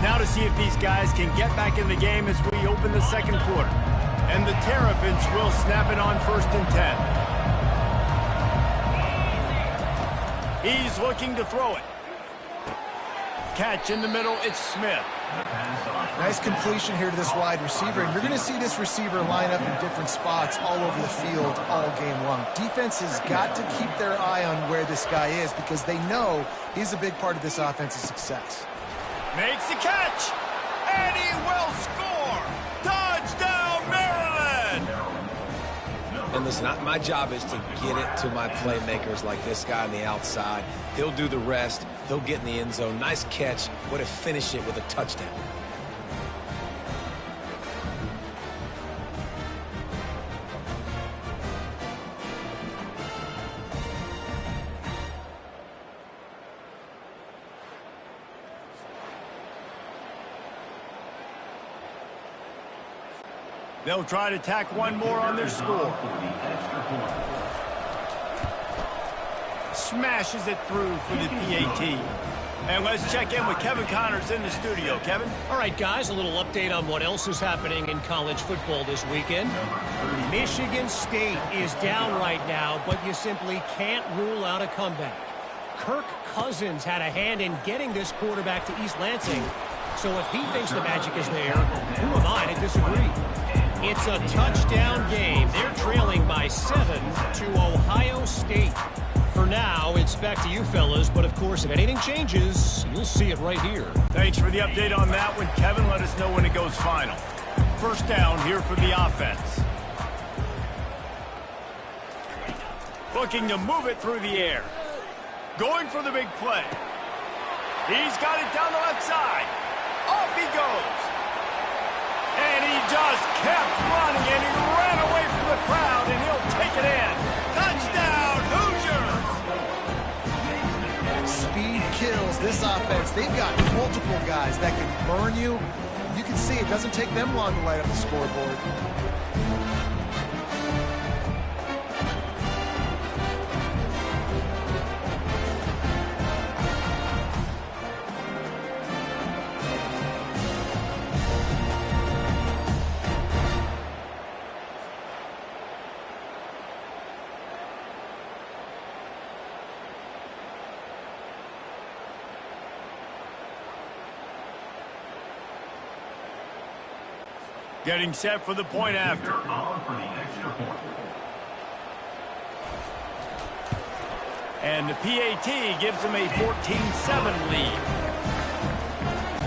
Now to see if these guys can get back in the game as we open the second quarter. And the Terrapins will snap it on 1st and 10. He's looking to throw it. Catch in the middle, it's Smith. Nice completion here to this wide receiver, and you're going to see this receiver line up in different spots all over the field all game long. Defense has got to keep their eye on where this guy is because they know he's a big part of this offense's success. Makes the catch, and he will score! Touchdown, Maryland! And listen, my job is to get it to my playmakers like this guy on the outside. He'll do the rest. He'll get in the end zone. Nice catch. Way to finish it with a touchdown. They'll try to tack one more on their score. Smashes it through for the PAT. And let's check in with Kevin Connors in the studio. Kevin? All right, guys, a little update on what else is happening in college football this weekend. Michigan State is down right now, but you simply can't rule out a comeback. Kirk Cousins had a hand in getting this quarterback to East Lansing, so if he thinks the magic is there, who am I to disagree? It's a touchdown game. They're trailing by 7 to Ohio State. For now, it's back to you fellas, but of course, if anything changes, you'll see it right here. Thanks for the update on that one, Kevin. Let us know when it goes final. First down here for the offense. Looking to move it through the air. Going for the big play. He's got it down the left side. Off he goes. And he just kept running, and he ran away from the crowd, and he'll take it in. Touchdown, Hoosiers! Speed kills this offense. They've got multiple guys that can burn you. You can see it doesn't take them long to light up the scoreboard. Getting set for the point after. And the PAT gives them a 14-7 lead.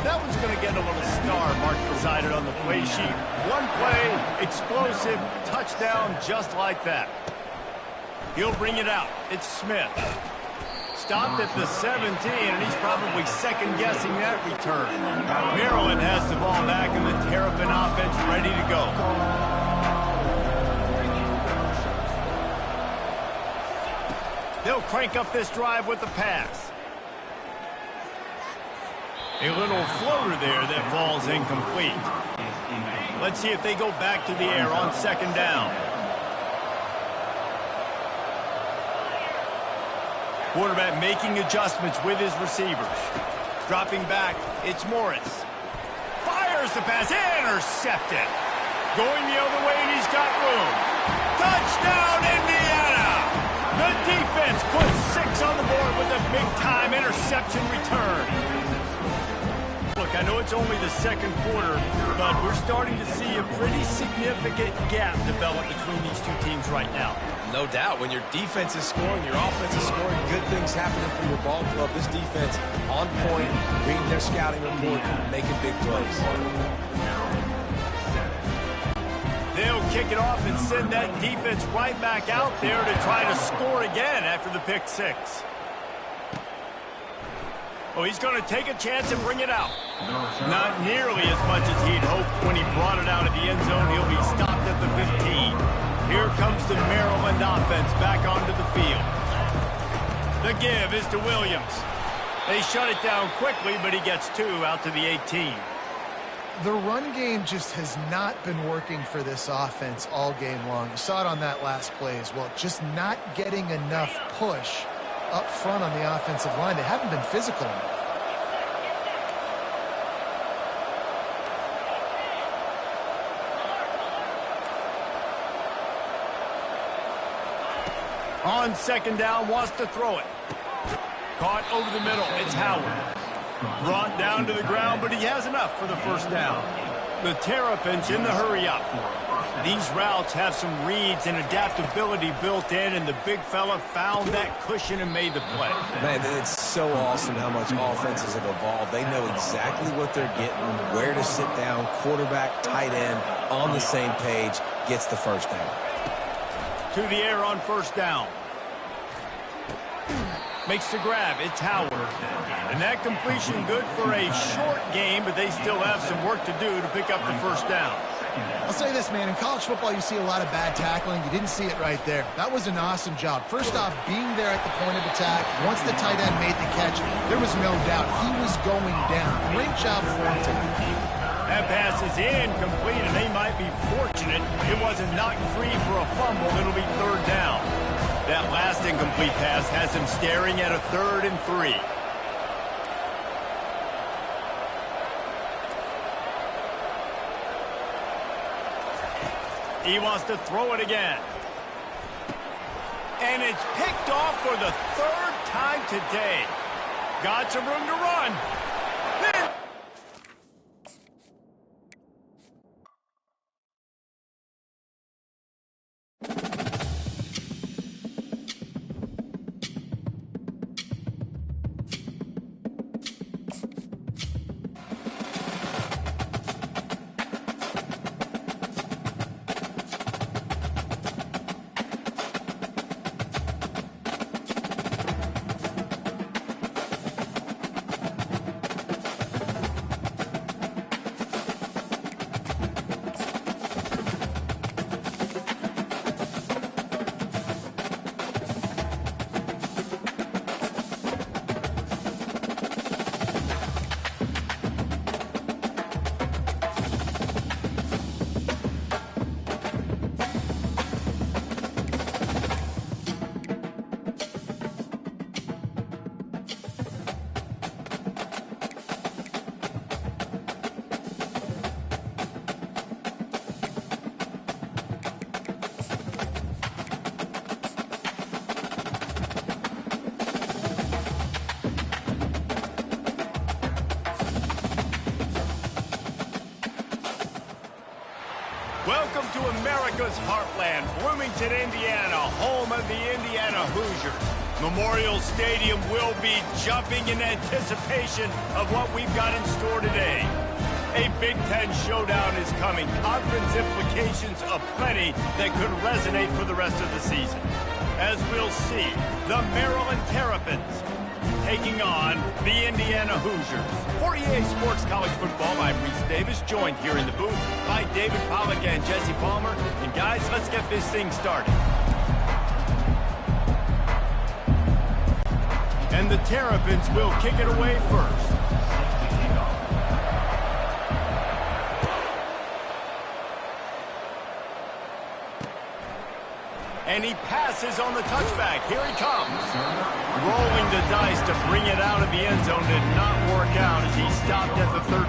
That one's going to get a little star marked beside it on the play sheet. One play, explosive, touchdown just like that. He'll bring it out. It's Smith. Stopped at the 17, and he's probably second-guessing that return. Maryland has the ball back, and the Terrapin offense ready to go. They'll crank up this drive with the pass. A little floater there that falls incomplete. Let's see if they go back to the air on second down. Quarterback making adjustments with his receivers. Dropping back, it's Morris. Fires the pass, intercepted. Going the other way, and he's got room. Touchdown, Indiana! The defense puts 6 on the board with a big-time interception return. Look, I know it's only the second quarter, but we're starting to see a pretty significant gap develop between these two teams right now. No doubt. When your defense is scoring, your offense is scoring, good things happening for your ball club. This defense on point, reading their scouting report, making big plays. They'll kick it off and send that defense right back out there to try to score again after the pick 6. Oh, he's going to take a chance and bring it out. Not nearly as much as he'd hoped when he brought it out of the end zone. He'll be stopped at the 15. Here comes the Maryland offense back onto the field. The give is to Williams. They shut it down quickly, but he gets 2 out to the 18. The run game just has not been working for this offense all game long. You saw it on that last play as well. Just not getting enough push up front on the offensive line. They haven't been physical enough. On second down, wants to throw it. Caught over the middle. It's Howard. Brought down to the ground, but he has enough for the first down. The Terrapins in the hurry-up. These routes have some reads and adaptability built in, and the big fella found that cushion and made the play. Man, it's so awesome how much offenses have evolved. They know exactly what they're getting, where to sit down, quarterback, tight end, on the same page, gets the first down. To the air on first down. Makes the grab. It's Howard. And that completion good for a short game, but they still have some work to do to pick up the first down. I'll say this, man. In college football, you see a lot of bad tackling. You didn't see it right there. That was an awesome job. First off, being there at the point of attack. Once the tight end made the catch, there was no doubt he was going down. Great job for him tonight. That pass is incomplete, and they might be fortunate it wasn't knocked free for a fumble. It'll be third down. That last incomplete pass has him staring at a 3rd and 3. He wants to throw it again. And it's picked off for the 3rd time today. Got some room to run. Then welcome to America's heartland, Bloomington, Indiana, home of the Indiana Hoosiers. Memorial Stadium will be jumping in anticipation of what we've got in store today. A Big Ten showdown is coming. Conference implications aplenty that could resonate for the rest of the season. As we'll see, the Maryland Terrapins taking on the Indiana Hoosiers. For EA Sports College Football, I'm Reese Davis, joined here in the booth by David Pollack and Jesse Palmer. And guys, let's get this thing started. And the Terrapins will kick it away first. And he passes on the touchback. Here he comes. Rolling the dice to bring it out of the end zone did not work out as he stopped at the 13.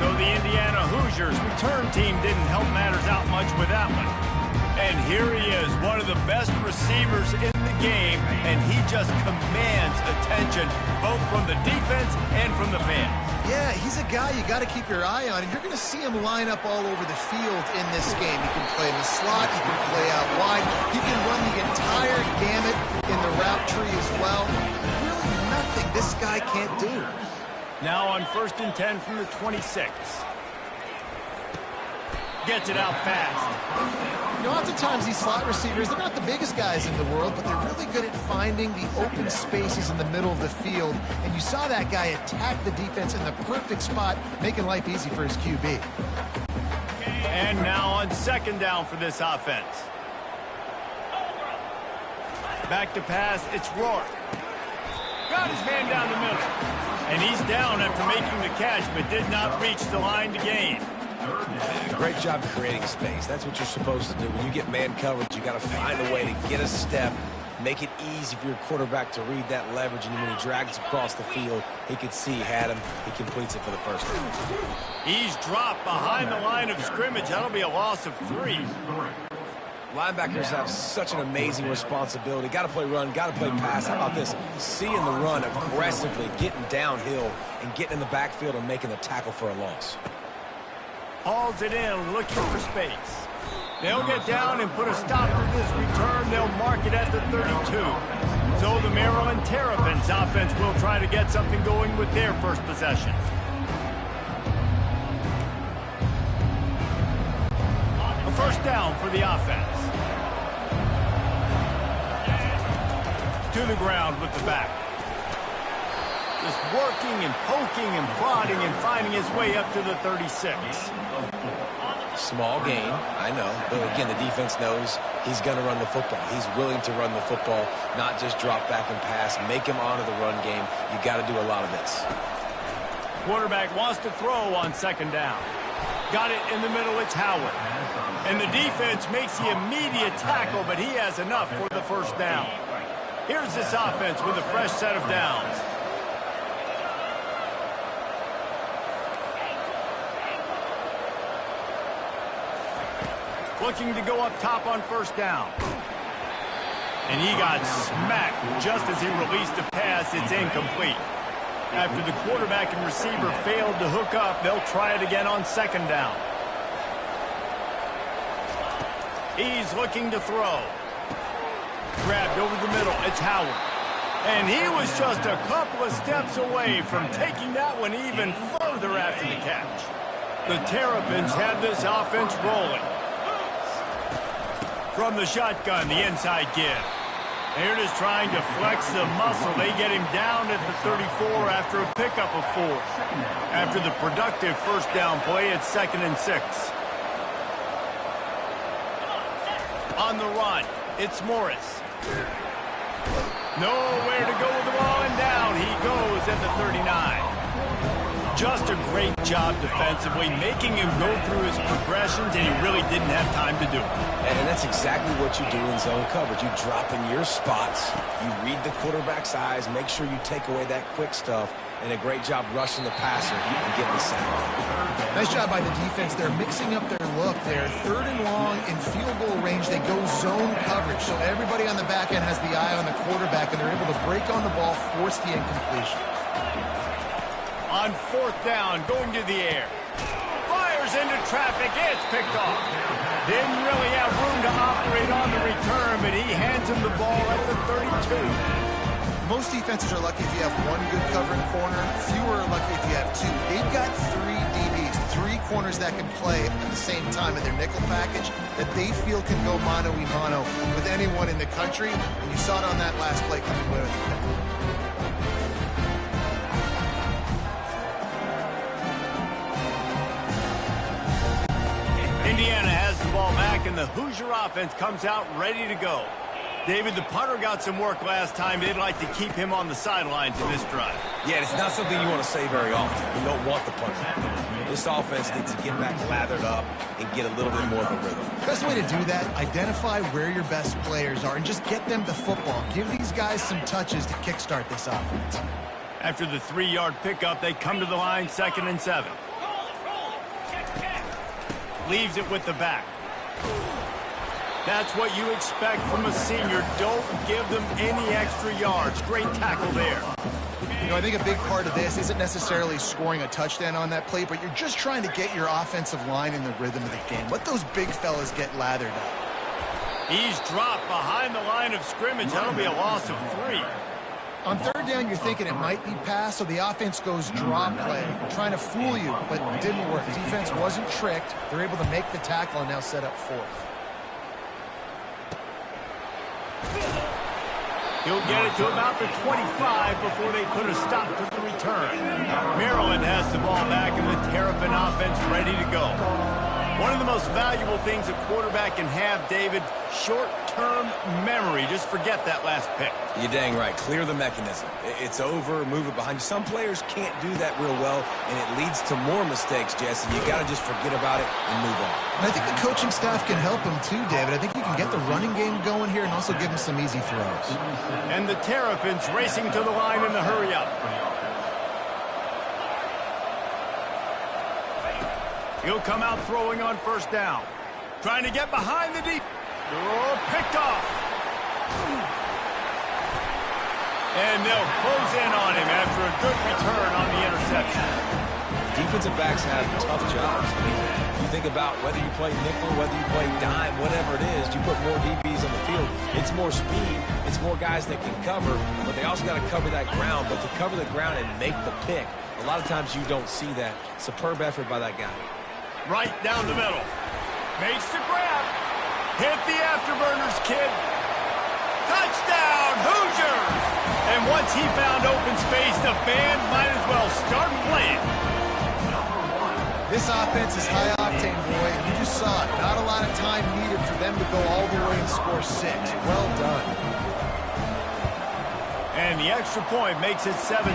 So the Indiana Hoosiers return team didn't help matters out much with that one. And here he is, one of the best receivers in the game, and he just commands attention both from the defense and from the fans. Yeah, he's a guy you got to keep your eye on, and you're going to see him line up all over the field in this game. He can play in the slot, he can play out wide, he can run the entire gamut in the route tree as well. Really nothing this guy can't do. Now on 1st and 10 from the 26. Gets it out fast. You know, oftentimes these slot receivers, they're not the biggest guys in the world, but they're really good at finding the open spaces in the middle of the field. And you saw that guy attack the defense in the perfect spot, making life easy for his QB. And now on 2nd down for this offense. Back to pass, it's Rourke. Got his man down the middle. And he's down after making the catch, but did not reach the line to gain. Great job creating space. That's what you're supposed to do. When you get man coverage, you got to find a way to get a step, make it easy for your quarterback to read that leverage, and when he drags across the field, he could see he had him. He completes it for the first time. He's dropped behind the line of scrimmage. That'll be a loss of 3. Linebackers have such an amazing responsibility. Got to play run, got to play pass. How about this? Seeing the run aggressively, getting downhill, and getting in the backfield and making the tackle for a loss. Hauls it in, looking for space. They'll get down and put a stop to this return. They'll mark it at the 32. So the Maryland Terrapins offense will try to get something going with their first possession. A first down for the offense. To the ground with the back. Just working and poking and prodding and finding his way up to the 36. Small gain, I know, but again, the defense knows he's going to run the football. He's willing to run the football, not just drop back and pass, make him honor the run game. You got to do a lot of this. Quarterback wants to throw on second down. Got it in the middle, it's Howard. And the defense makes the immediate tackle, but he has enough for the first down. Here's this offense with a fresh set of downs. Looking to go up top on first down. And he got smacked just as he released the pass. It's incomplete. After the quarterback and receiver failed to hook up, they'll try it again on second down. He's looking to throw. Grabbed over the middle. It's Howard. And he was just a couple of steps away from taking that one even further after the catch. The Terrapins have this offense rolling. From the shotgun, the inside give. They're just trying to flex the muscle. They get him down at the 34 after a pickup of 4. After the productive first down play, it's 2nd and 6. On the run, it's Morris. Nowhere to go with the ball, and down he goes at the 39. Just a great job defensively, making him go through his progressions, and he really didn't have time to do it. And that's exactly what you do in zone coverage. You drop in your spots, you read the quarterback's eyes, make sure you take away that quick stuff, and a great job rushing the passer and getting the sack. Nice job by the defense. They're mixing up their look. They're 3rd and long in field goal range. They go zone coverage, so everybody on the back end has the eye on the quarterback, and they're able to break on the ball, force the incompletion. On 4th down, going to the air. Fires into traffic. It's picked off. Didn't really have room to operate on the return, but he hands him the ball at the 32. Most defenses are lucky if you have one good covering corner. Fewer are lucky if you have 2. They've got 3 DBs, 3 corners that can play at the same time in their nickel package that they feel can go mano-a-mano with anyone in the country. And you saw it on that last play coming away with the pick. Indiana has the ball back, and the Hoosier offense comes out ready to go. David, the punter got some work last time. They'd like to keep him on the sidelines in this drive. Yeah, it's not something you want to say very often. You don't want the punter. This offense needs to get back lathered up and get a little bit more of a rhythm. Best way to do that, identify where your best players are and just get them the football. Give these guys some touches to kickstart this offense. After the 3-yard pickup, they come to the line, 2nd and 7. Leaves it with the back. That's what you expect from a senior. Don't give them any extra yards. Great tackle there. You know, I think a big part of this isn't necessarily scoring a touchdown on that play, but you're just trying to get your offensive line in the rhythm of the game. Let those big fellas get lathered up. He's dropped behind the line of scrimmage. That'll be a loss of 3. On 3rd down, you're thinking it might be pass, so the offense goes draw play, trying to fool you, but it didn't work. The defense wasn't tricked. They're able to make the tackle and now set up 4th. He'll get it to about the 25 before they put a stop to the return. Maryland has the ball back, and the Terrapin offense ready to go. One of the most valuable things a quarterback can have, David, short-term memory. Just forget that last pick. You're dang right. Clear the mechanism. It's over, move it behind you. Some players can't do that real well, and it leads to more mistakes, Jesse. You got to just forget about it and move on. And I think the coaching staff can help him too, David. I think you can get the running game going here and also give him some easy throws. And the Terrapins racing to the line in the hurry-up. He'll come out throwing on 1st down. Trying to get behind the deep. Oh, picked off. And they'll close in on him after a good return on the interception. Defensive backs have tough jobs. I mean, you think about whether you play nickel, whether you play dime, whatever it is, you put more DBs on the field. It's more speed. It's more guys that can cover, but they also got to cover that ground. But to cover the ground and make the pick, a lot of times you don't see that. Superb effort by that guy. Right down the middle. Makes the grab. Hit the afterburners, kid. Touchdown, Hoosiers! And once he found open space, the band might as well start playing. This offense is high octane, boy, and you just saw it. Not a lot of time needed for them to go all the way and score 6. Well done. And the extra point makes it 7-0.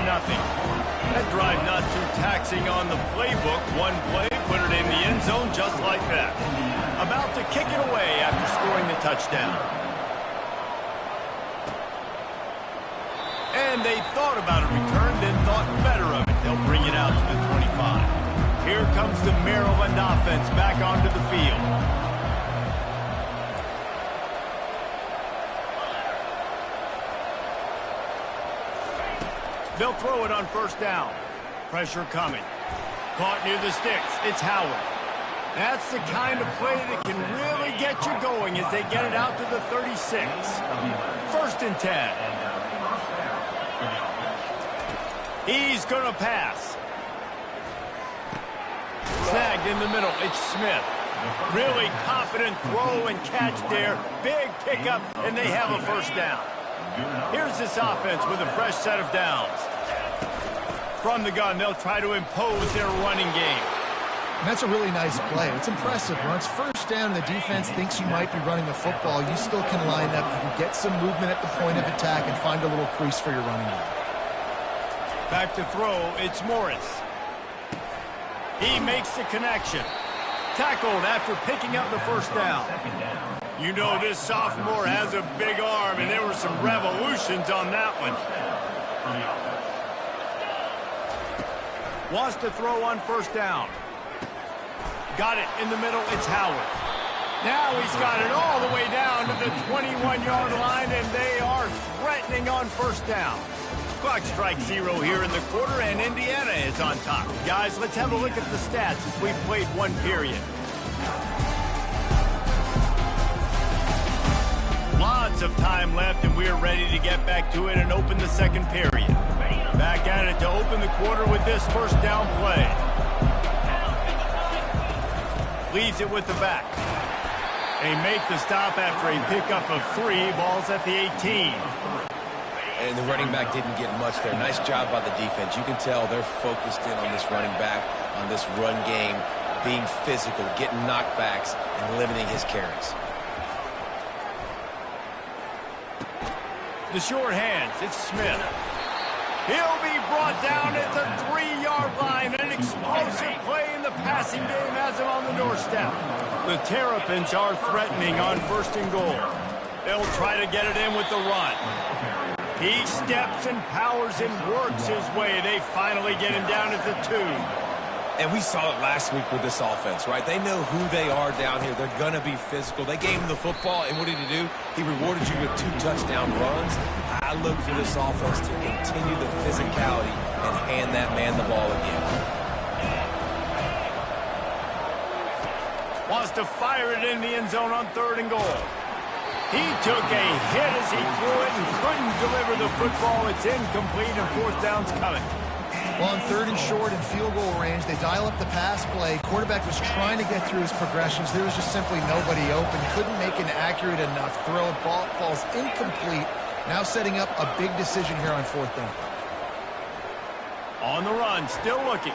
That drive not too taxing on the playbook. One play, put it in the end zone just like that. About to kick it away after scoring the touchdown. And they thought about a return, then thought better of it. They'll bring it out to the 25. Here comes the Maryland offense back onto the field. They'll throw it on first down. Pressure coming. Caught near the sticks. It's Howard. That's the kind of play that can really get you going as they get it out to the 36. First and 10. He's going to pass. Snagged in the middle. It's Smith. Really confident throw and catch there. Big pickup, and they have a first down. Here's this offense with a fresh set of downs. From the gun, they'll try to impose their running game. And that's a really nice play. It's impressive. When it's first down and the defense thinks you might be running the football, you still can line up. You can get some movement at the point of attack and find a little crease for your running back. Back to throw, it's Morris. He makes the connection. Tackled after picking up the first down. You know this sophomore has a big arm, and there were some revolutions on that one. Wants to throw on first down. Got it in the middle. It's Howard. Now he's got it all the way down to the 21-yard line, and they are threatening on first down. Clock strikes 0 here in the quarter, and Indiana is on top. Guys, let's have a look at the stats as we've played one period. Lots of time left, and we're ready to get back to it and open the second period. Back at it to open the quarter with this first down play. Leaves it with the back. They make the stop after a pickup of 3. Ball's at the 18. And the running back didn't get much there. Nice job by the defense. You can tell they're focused in on this running back, on this run game, being physical, getting knockbacks, and limiting his carries. The short hands, it's Smith. He'll be brought down at the 3-yard line. An explosive play in the passing game has him on the doorstep. The Terrapins are threatening on first and goal. They'll try to get it in with the run. He steps and powers and works his way. They finally get him down at the 2. And we saw it last week with this offense, right? They know who they are down here. They're going to be physical. They gave him the football, and what did he do? He rewarded you with 2 touchdown runs. I look for this offense to continue the physicality and hand that man the ball again. Wants to fire it in the end zone on third and goal. He took a hit as he threw it and couldn't deliver the football. It's incomplete, and fourth down's coming. Well, on third and short and field goal range, they dial up the pass play. Quarterback was trying to get through his progressions. There was just simply nobody open. Couldn't make an accurate enough throw. Ball falls incomplete. Now setting up a big decision here on fourth down. On the run, still looking.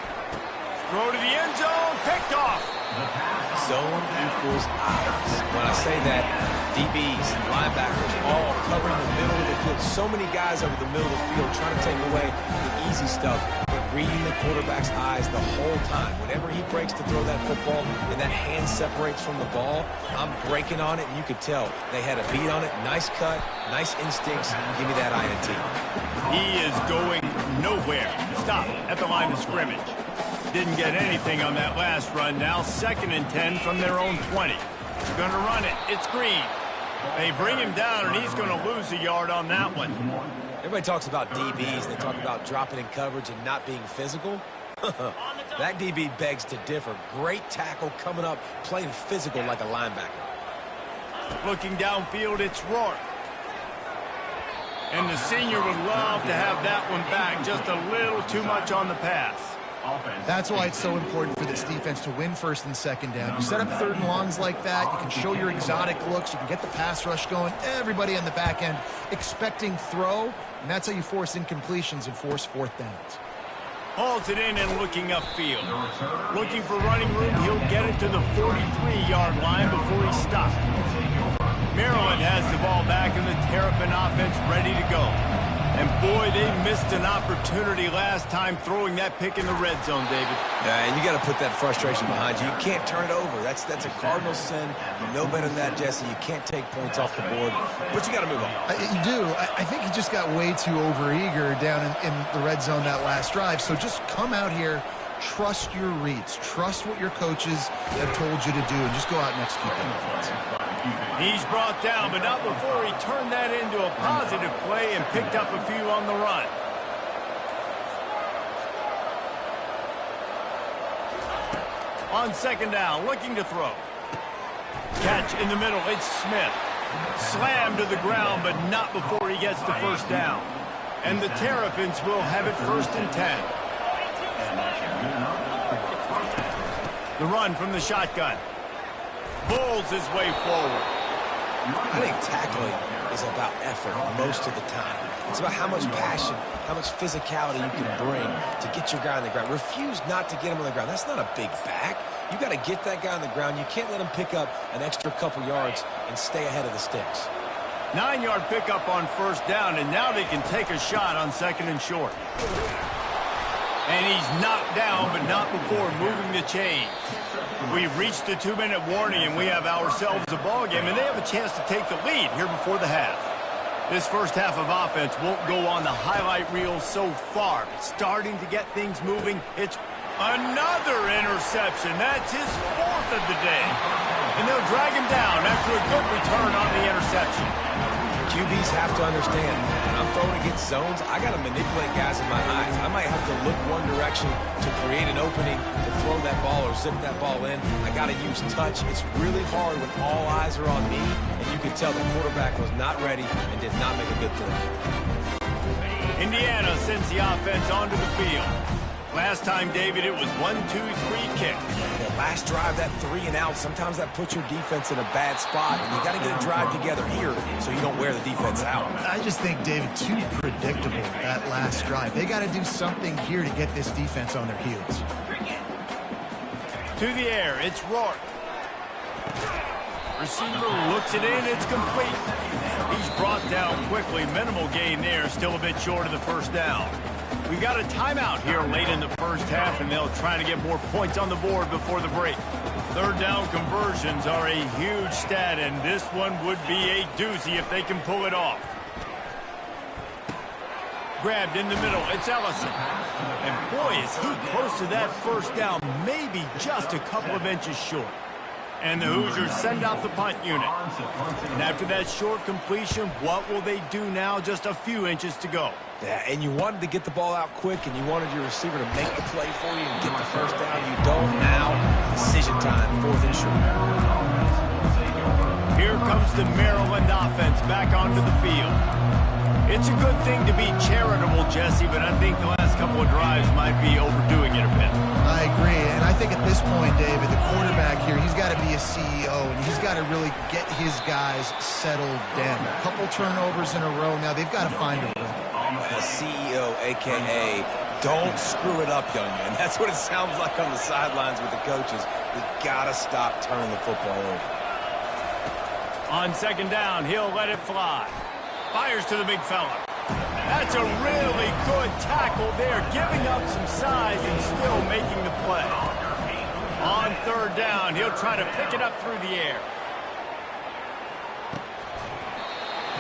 Throw to the end zone, picked off. Zone equals eyes. When I say that, DBs, linebackers, all covering the middle of the field. So many guys over the middle of the field trying to take away the easy stuff, but reading the quarterback's eyes the whole time. Whenever he breaks to throw that football and that hand separates from the ball, I'm breaking on it, and you could tell they had a beat on it. Nice cut, nice instincts. Give me that INT. He is going nowhere. Stop at the line of scrimmage. Didn't get anything on that last run. Now 2nd and 10 from their own 20. Going to run it. It's Green. They bring him down, and he's going to lose a yard on that one. Everybody talks about DBs. They talk about dropping in coverage and not being physical. That DB begs to differ. Great tackle coming up, playing physical like a linebacker. Looking downfield, it's Rourke. And the senior would love to have that one back. Just a little too much on the pass. That's why it's so important for this defense to win first and second down. You set up third and longs like that, you can show your exotic looks, you can get the pass rush going, everybody on the back end expecting throw, and that's how you force incompletions and force fourth downs. Hauls it in and looking upfield. Looking for running room, he'll get it to the 43-yard line before he stops. Maryland has the ball back and the Terrapin offense ready to go. And boy, they missed an opportunity last time throwing that pick in the red zone, David. Yeah, and you got to put that frustration behind you. You can't turn it over. That's a cardinal sin. You know better than that, Jesse. You can't take points off the board, but you got to move on. You do. I think he just got way too overeager down in the red zone that last drive. So just come out here, trust your reads, trust what your coaches have told you to do, and just go out and execute that offense. He's brought down, but not before he turned that into a positive play and picked up a few on the run. On second down, looking to throw. Catch in the middle, it's Smith. Slammed to the ground, but not before he gets the first down. And the Terrapins will have it 1st and 10. The run from the shotgun. Bulls his way forward. I think tackling is about effort most of the time. It's about how much passion, how much physicality you can bring to get your guy on the ground. Refuse not to get him on the ground. That's not a big back. You got to get that guy on the ground. You can't let him pick up an extra couple yards and stay ahead of the sticks. 9-yard pickup on 1st down, and now they can take a shot on 2nd and short. And he's knocked down, but not before moving the chains. We've reached the 2-minute warning, and we have ourselves a ball game, and they have a chance to take the lead here before the half. This first half of offense won't go on the highlight reel so far, but starting to get things moving. It's another interception. That's his 4th of the day. And they'll drag him down after a good return on the interception. QBs have to understand, when I'm throwing against zones, I got to manipulate guys in my eyes. I might have to look one direction to create an opening to throw that ball or zip that ball in. I got to use touch. It's really hard when all eyes are on me, and you can tell the quarterback was not ready and did not make a good throw. Indiana sends the offense onto the field. Last time, David, it was 1-2-3 kick. Yeah, last drive, that 3-and-out, sometimes that puts your defense in a bad spot, and you got to get a drive together here so you don't wear the defense out. I just think, David, too predictable that last drive. They got to do something here to get this defense on their heels. To the air, it's Rourke. Receiver looks it in, it's complete. He's brought down quickly. Minimal gain there, still a bit short of the 1st down. We got a timeout here late in the first half, and they'll try to get more points on the board before the break. 3rd down conversions are a huge stat, and this one would be a doozy if they can pull it off. Grabbed in the middle, it's Ellison. And boy, is he close to that 1st down, maybe just a couple of inches short. And the Hoosiers send out the punt unit. And after that short completion, what will they do now? Just a few inches to go. Yeah, and you wanted to get the ball out quick, and you wanted your receiver to make the play for you and get the 1st down. You don't now. Decision time, 4th and short. Here comes the Maryland offense back onto the field. It's a good thing to be charitable, Jesse, but I think the last couple of drives might be overdoing it a bit. I agree, and I think at this point, David, the quarterback here, he's got to be a CEO, and he's got to really get his guys settled down. A couple turnovers in a row now. They've got to find a rhythm. CEO, a.k.a. don't screw it up, young man. That's what it sounds like on the sidelines with the coaches. We got to stop turning the football over. On 2nd down, he'll let it fly. Fires to the big fella. That's a really good tackle there, giving up some size and still making the play. On 3rd down, he'll try to pick it up through the air.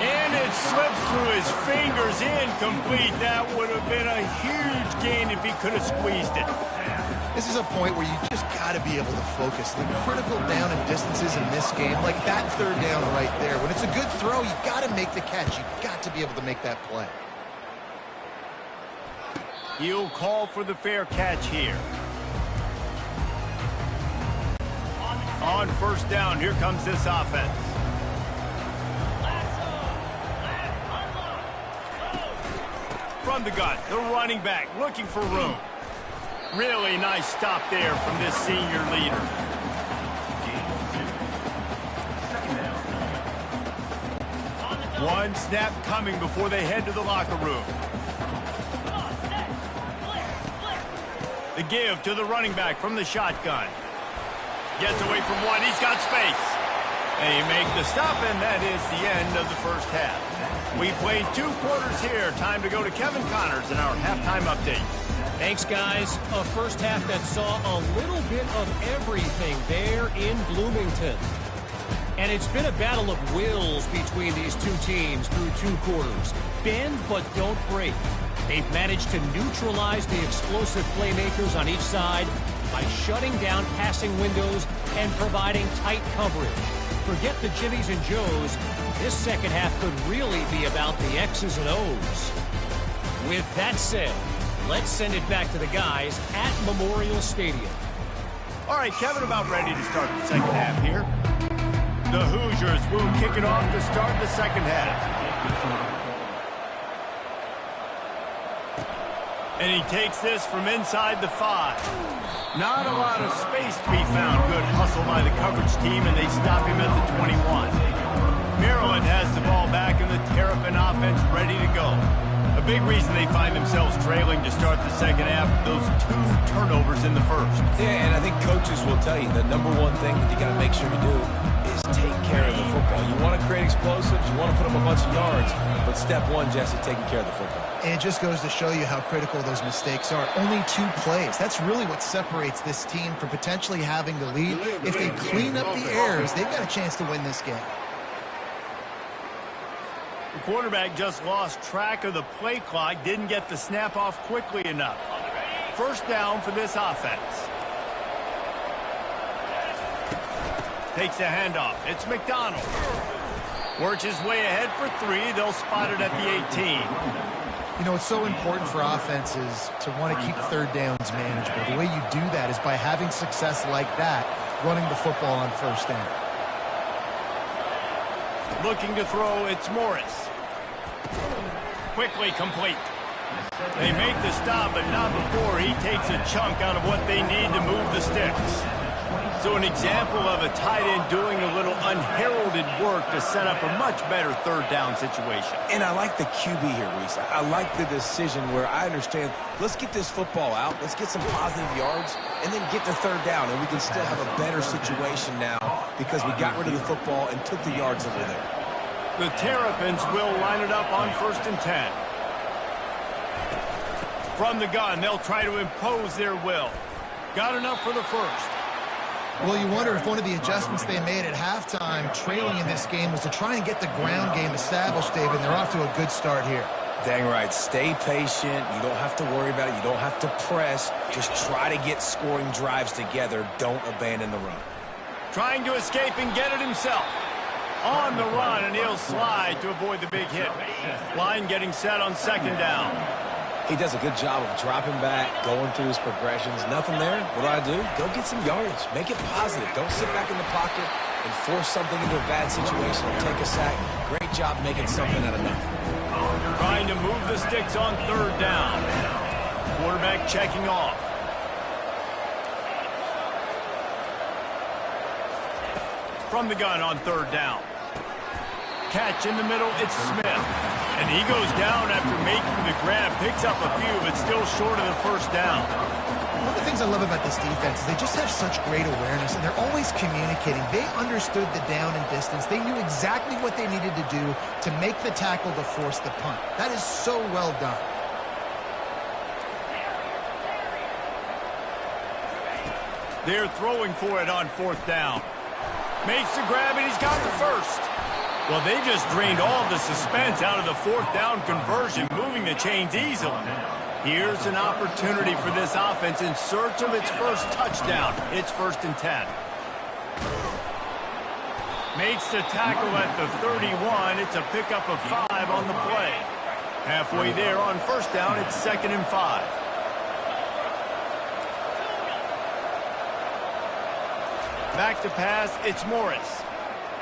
And it slips through his fingers, incomplete. That would have been a huge gain if he could have squeezed it. This is a point where you just got to be able to focus. The critical down and distances in this game, like that 3rd down right there. When it's a good throw, you got to make the catch. You got to be able to make that play. He'll call for the fair catch here. On 1st down, here comes this offense. From the gun, the running back looking for room. Really nice stop there from this senior leader. One snap coming before they head to the locker room. The give to the running back from the shotgun. Gets away from one, he's got space. They make the stop, and that is the end of the first half. We played 2 quarters here. Time to go to Kevin Connors in our halftime update. Thanks, guys. A first half that saw a little bit of everything there in Bloomington. And it's been a battle of wills between these two teams through 2 quarters. Bend but don't break. They've managed to neutralize the explosive playmakers on each side by shutting down passing windows and providing tight coverage. Forget the Jimmies and Joes. This second half could really be about the X's and O's. With that said, let's send it back to the guys at Memorial Stadium. All right, Kevin, about ready to start the second half here. The Hoosiers will kick it off to start the second half. And he takes this from inside the 5. Not a lot of space to be found. Good hustle by the coverage team, and they stop him at the 21. Maryland has the ball back, and the Terrapin offense ready to go. A big reason they find themselves trailing to start the second half, those 2 turnovers in the first. Yeah, and I think coaches will tell you the number one thing that you got to make sure you do is take care of the football. You want to create explosives, you want to put up a bunch of yards, but step 1, Jesse, taking care of the football. And it just goes to show you how critical those mistakes are. Only 2 plays. That's really what separates this team from potentially having the lead. If they clean up the errors, they've got a chance to win this game. The quarterback just lost track of the play clock, didn't get the snap off quickly enough. First down for this offense. Takes the handoff. It's McDonald. Works his way ahead for 3. They'll spot it at the 18. You know, it's so important for offenses to want to keep third downs manageable. The way you do that is by having success like that, running the football on first down. Looking to throw, it's Morris. Quickly complete. They make the stop, but not before he takes a chunk out of what they need to move the sticks. So an example of a tight end doing a little unheralded work to set up a much better third down situation. And I like the QB here, Reese. I like the decision where I understand, let's get this football out, let's get some positive yards, and then get the third down, and we can still have a better situation now because we got rid of the football and took the yards over there. The Terrapins will line it up on 1st and 10. From the gun, they'll try to impose their will. Got enough for the first. Well, you wonder if one of the adjustments they made at halftime, trailing in this game, was to try and get the ground game established, David. They're off to a good start here. Dang right. Stay patient. You don't have to worry about it. You don't have to press. Just try to get scoring drives together. Don't abandon the run. Trying to escape and get it himself. On the run, and he'll slide to avoid the big hit. Line getting set on 2nd down. He does a good job of dropping back, going through his progressions. Nothing there. What do? Go get some yardage. Make it positive. Don't sit back in the pocket and force something into a bad situation or take a sack. Great job making something out of nothing. Trying to move the sticks on 3rd down. Quarterback checking off. From the gun on 3rd down. Catch in the middle, it's Smith. And he goes down after making the grab. Picks up a few, but still short of the first down. One of the things I love about this defense is they just have such great awareness, and they're always communicating. They understood the down and distance. They knew exactly what they needed to do to make the tackle to force the punt. That is so well done. They're throwing for it on 4th down. Makes the grab, and he's got the first. Well, they just drained all the suspense out of the 4th down conversion, moving the chains easily. Here's an opportunity for this offense in search of its first touchdown. It's 1st and 10. Makes the tackle at the 31. It's a pickup of 5 on the play. Halfway there on 1st down, it's 2nd and 5. Back to pass, it's Morris.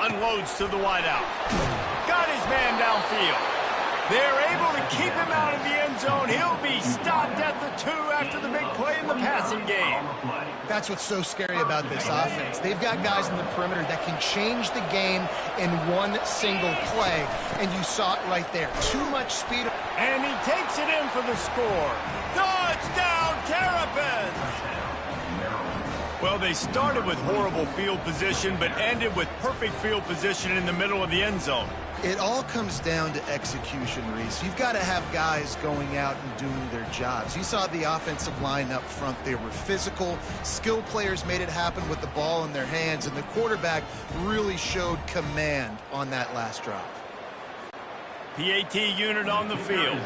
Unloads to the wideout. Got his man downfield. They're able to keep him out of the end zone. He'll be stopped at the 2 after the big play in the passing game. That's what's so scary about this offense. They've got guys in the perimeter that can change the game in one single play, and you saw it right there. Too much speed. And he takes it in for the score. Touchdown, Terrapins! Well, they started with horrible field position, but ended with perfect field position in the middle of the end zone. It all comes down to execution, Reese. You've got to have guys going out and doing their jobs. You saw the offensive line up front. They were physical. Skilled players made it happen with the ball in their hands, and the quarterback really showed command on that last drive. PAT unit on the field.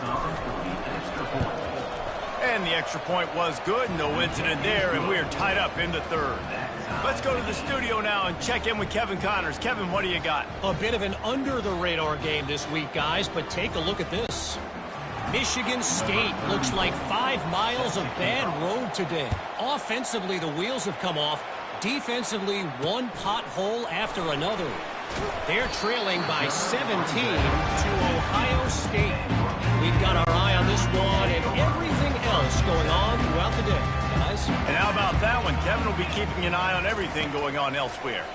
And the extra point was good. No incident there, and we're tied up in the third. Let's go to the studio now and check in with Kevin Connors. Kevin, what do you got? A bit of an under-the-radar game this week, guys, but take a look at this. Michigan State looks like 5 miles of bad road today. Offensively, the wheels have come off. Defensively, one pothole after another. They're trailing by 17 to Ohio State. We've got our eye on this one and everything else going on throughout the day, guys. And how about that one? Kevin will be keeping an eye on everything going on elsewhere.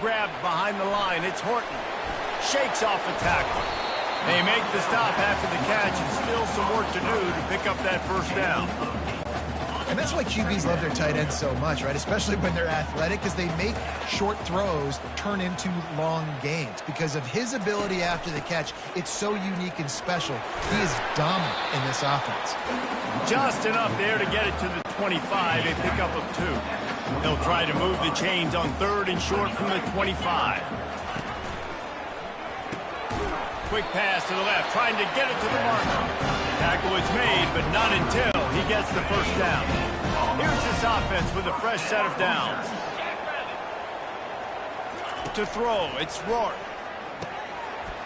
Grabbed behind the line. It's Horton. Shakes off the tackle. They make the stop after the catch, and still some work to do to pick up that first down. And that's why QBs love their tight ends so much, right? Especially when they're athletic, because they make short throws turn into long gains. Because of his ability after the catch, it's so unique and special. He is dominant in this offense. Just enough there to get it to the 25, a pickup of 2. They'll try to move the chains on 3rd and short from the 25. Quick pass to the left, trying to get it to the marker. Tackle is made, but not until he gets the first down. Here's this offense with a fresh set of downs. To throw, it's Rourke.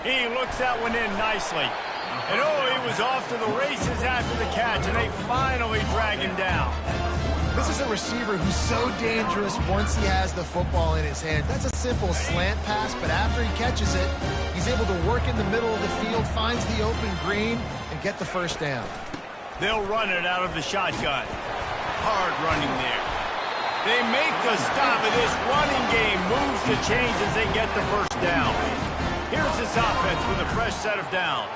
He looks that one in nicely. And oh, he was off to the races after the catch, and they finally drag him down. This is a receiver who's so dangerous once he has the football in his hands. That's a simple slant pass, but after he catches it, he's able to work in the middle of the field, finds the open green, and get the first down. They'll run it out of the shotgun. Hard running there. They make the stop, and this running game moves the chains as they get the first down. Here's this offense with a fresh set of downs.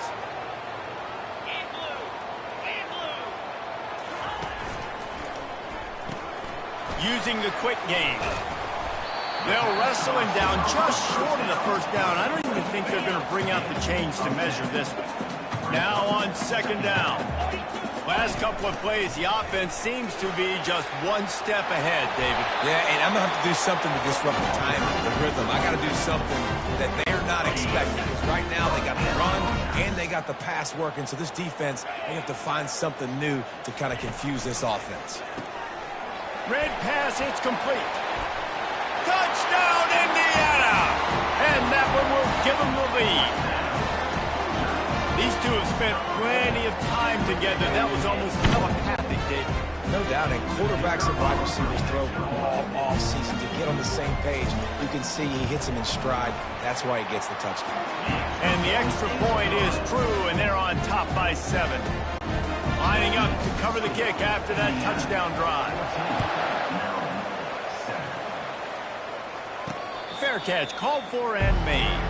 Using the quick game. They'll wrestle him down just short of the first down. I don't even think they're going to bring out the chains to measure this one. Now on 2nd down. Last couple of plays, the offense seems to be just one step ahead, David. Yeah, and I'm going to have to do something to disrupt the timing, the rhythm. I got to do something that they're not expecting. Because right now they got the run and they got the pass working. So this defense, they have to find something new to kind of confuse this offense. Red pass, it's complete. Touchdown, Indiana! And that one will give them the lead. These two have spent plenty of time together. That was almost telepathic, David. No doubt, and quarterbacks and wide receivers throw all season to get on the same page. You can see he hits him in stride. That's why he gets the touchdown. And the extra point is true, and they're on top by 7. Lining up to cover the kick after that touchdown drive. Fair catch, called for and made.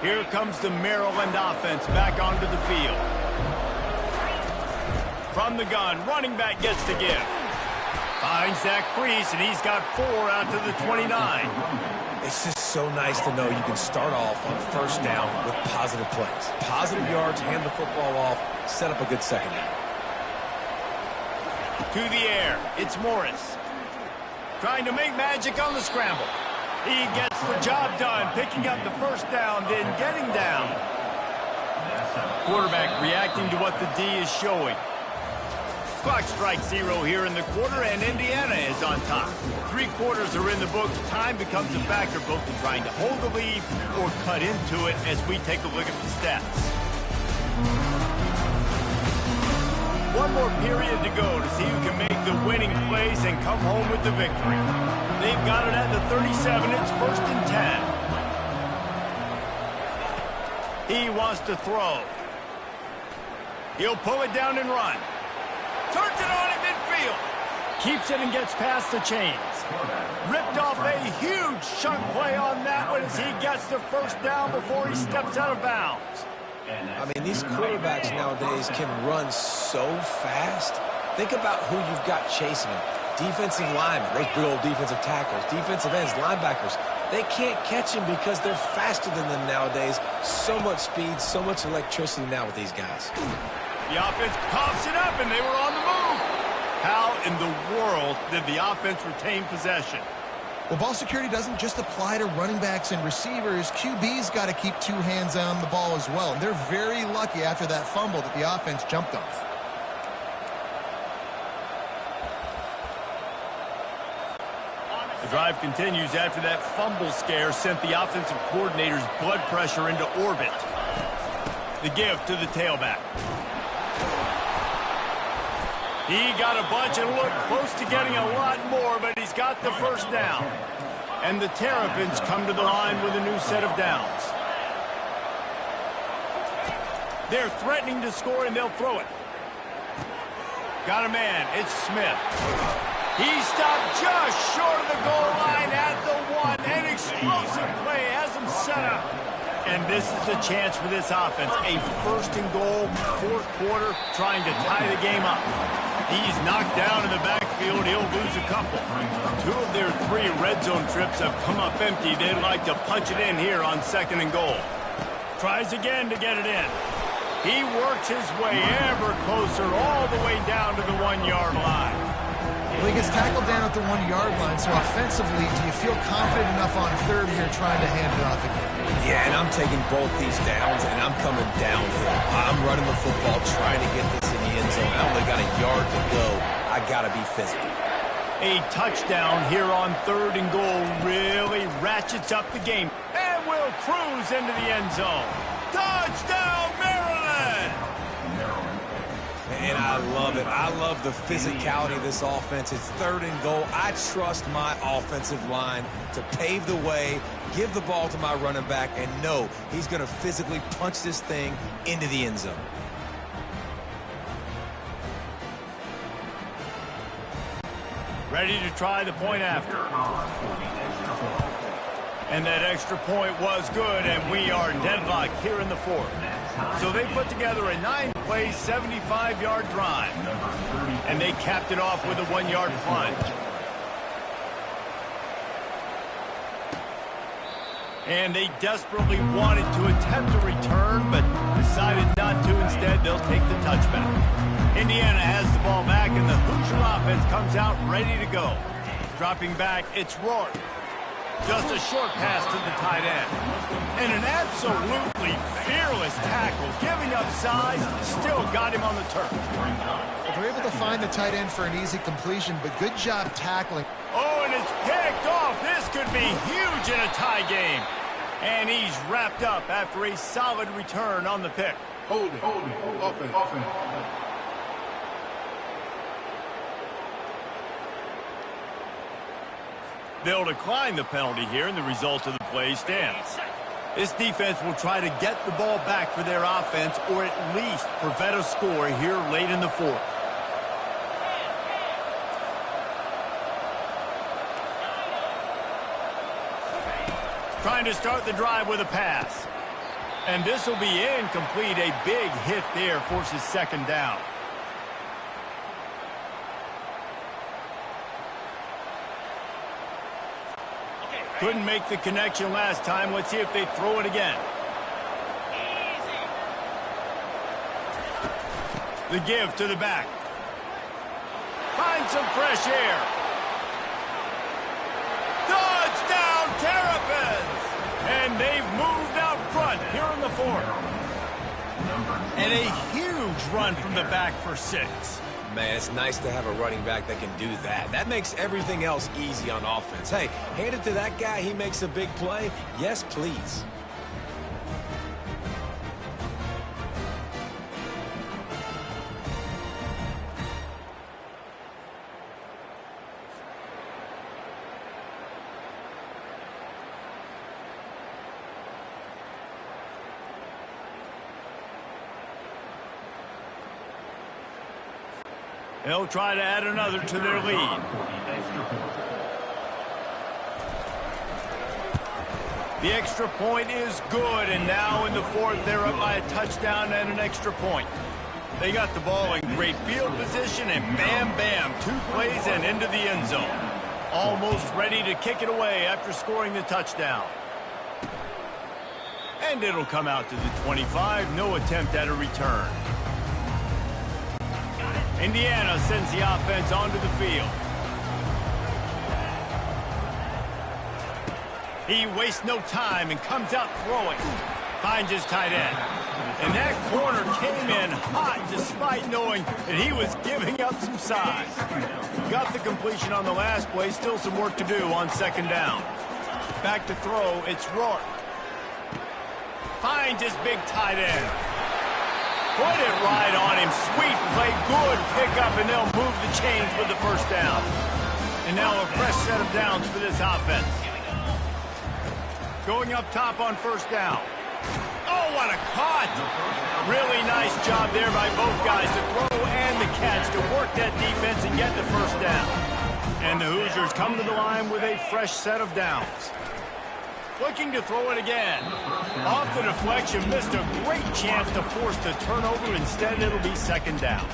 Here comes the Maryland offense back onto the field. From the gun, running back gets to give. Finds Zach Priest, and he's got 4 out to the 29. It's just so nice to know you can start off on 1st down with positive plays. Positive yards, hand the football off, set up a good 2nd down. To the air, it's Morris. Trying to make magic on the scramble. He gets the job done, picking up the first down, then getting down. Quarterback reacting to what the D is showing. Clock strikes 0 here in the quarter, and Indiana is on top. 3 quarters are in the books. Time becomes a factor both in trying to hold the lead or cut into it as we take a look at the stats. 1 more period to go to see who can make the winning plays and come home with the victory. They've got it at the 37. It's 1st and 10. He wants to throw. He'll pull it down and run. Turns it on at midfield. Keeps it and gets past the chains. Ripped off a huge chunk play on that one as he gets the first down before he steps out of bounds. I mean, these quarterbacks nowadays can run so fast. Think about who you've got chasing him. Defensive linemen, those big old defensive tackles, defensive ends, linebackers. They can't catch him because they're faster than them nowadays. So much speed, so much electricity now with these guys. The offense pops it up, and they were on the move. How in the world did the offense retain possession? Well, ball security doesn't just apply to running backs and receivers. QB's got to keep two hands on the ball as well. And they're very lucky after that fumble that the offense jumped off. The drive continues after that fumble scare sent the offensive coordinator's blood pressure into orbit. The give to the tailback. He got a bunch and looked close to getting a lot more, but he's got the first down. And the Terrapins come to the line with a new set of downs. They're threatening to score, and they'll throw it. Got a man. It's Smith. He stopped just short of the goal line at the 1. An explosive play has him set up. And this is the chance for this offense. A first and goal, fourth quarter, trying to tie the game up. He's knocked down in the backfield. He'll lose a couple. 2 of their 3 red zone trips have come up empty. They'd like to punch it in here on second and goal. Tries again to get it in. He works his way ever closer all the way down to the 1-yard line. Well, he gets tackled down at the 1-yard line, so offensively, do you feel confident enough on third here trying to hand it off again? Yeah, and I'm taking both these downs, and I'm coming downhill. I'm running the football, trying to get this in the end zone. I only got a yard to go. I got to be physical. A touchdown here on third and goal really ratchets up the game. And will cruise into the end zone. Touchdown, Maryland! And I love it. I love the physicality of this offense. It's third and goal. I trust my offensive line to pave the way, give the ball to my running back, and know he's going to physically punch this thing into the end zone. Ready to try the point after. And that extra point was good, and we are deadlocked here in the fourth. So they put together a 9-play, 75-yard drive. And they capped it off with a 1-yard plunge. And they desperately wanted to attempt a return, but decided not to. Instead, they'll take the touchback. Indiana has the ball back, and the Hoosier offense comes out ready to go. Dropping back, it's Rourke. Just a short pass to the tight end. And an absolutely fearless tackle. Giving up size, still got him on the turf. Well, they're able to find the tight end for an easy completion, but good job tackling. Oh, and it's picked off. This could be huge in a tie game. And he's wrapped up after a solid return on the pick. Hold it. Offense. They'll decline the penalty here, and the result of the play stands. This defense will try to get the ball back for their offense, or at least prevent a score here late in the fourth. Trying to start the drive with a pass. And this will be incomplete. A big hit there forces second down. Couldn't make the connection last time. Let's see if they throw it again. The give to the back. Find some fresh air. Touchdown, Terrapins! And they've moved out front here in the fourth. And a huge run from the back for 6. Man, it's nice to have a running back that can do that. That makes everything else easy on offense. Hey, hand it to that guy. He makes a big play. Yes, please. They'll try to add another to their lead. The extra point is good, and now in the fourth, they're up by a touchdown and an extra point. They got the ball in great field position, and bam, bam, 2 plays and into the end zone. Almost ready to kick it away after scoring the touchdown. And it'll come out to the 25, no attempt at a return. Indiana sends the offense onto the field. He wastes no time and comes out throwing. Finds his tight end. And that corner came in hot despite knowing that he was giving up some size. Got the completion on the last play. Still some work to do on second down. Back to throw. It's Rourke. Finds his big tight end. Put it right on him. Sweet play. Good pickup, and they'll move the chains with the first down. And now a fresh set of downs for this offense. Going up top on first down. Oh, what a caught. Really nice job there by both guys to throw and the catch to work that defense and get the first down. And the Hoosiers come to the line with a fresh set of downs. Looking to throw it again. Off the deflection, missed a great chance to force the turnover. Instead, it'll be second down.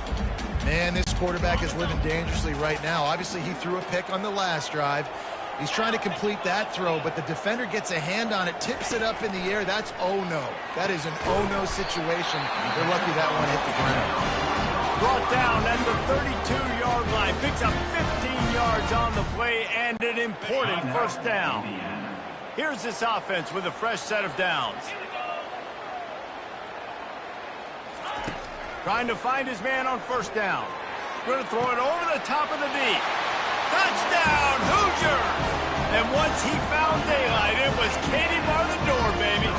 Man, this quarterback is living dangerously right now. Obviously, he threw a pick on the last drive. He's trying to complete that throw, but the defender gets a hand on it, tips it up in the air. That's oh-no. That is an oh-no situation. They're lucky that one hit the ground. Brought down at the 32-yard line. Picks up 15 yards on the play and an important first down. Here's this offense with a fresh set of downs. Trying to find his man on first down. Going to throw it over the top of the deep. Touchdown, Hoosiers! And once he found daylight, it was Katie bar the door, baby.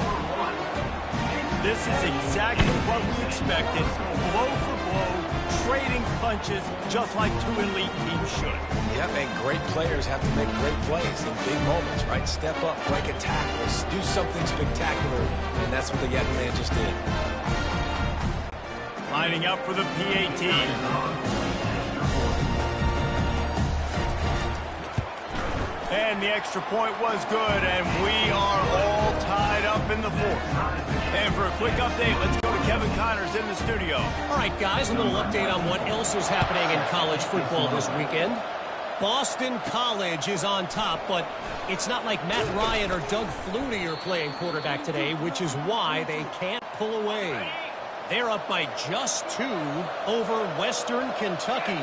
This is exactly what we expected. Blow for blow, trading punches, just like 2 elite teams should. Yeah, man, great players have to make great plays in big moments, right? Step up, break a tackle, do something spectacular, and that's what the young man just did. Lining up for the PAT. And the extra point was good, and we are all tied up in the fourth. And for a quick update, let's go to Kevin Connors in the studio. All right, guys, a little update on what else is happening in college football this weekend. Boston College is on top, but it's not like Matt Ryan or Doug Flutie are playing quarterback today, which is why they can't pull away. They're up by just 2 over Western Kentucky.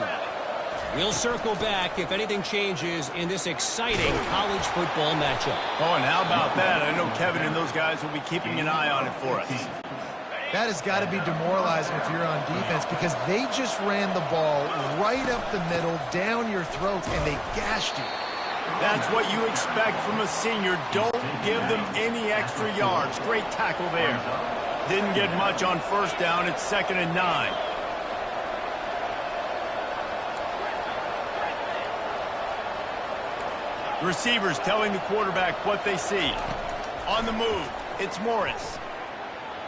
We'll circle back if anything changes in this exciting college football matchup. Oh, and how about that? I know Kevin and those guys will be keeping an eye on it for us. That has got to be demoralizing if you're on defense because they just ran the ball right up the middle, down your throats, and they gashed you. That's what you expect from a senior. Don't give them any extra yards. Great tackle there. Didn't get much on first down. It's 2nd and 9. Receivers telling the quarterback what they see. On the move, it's Morris.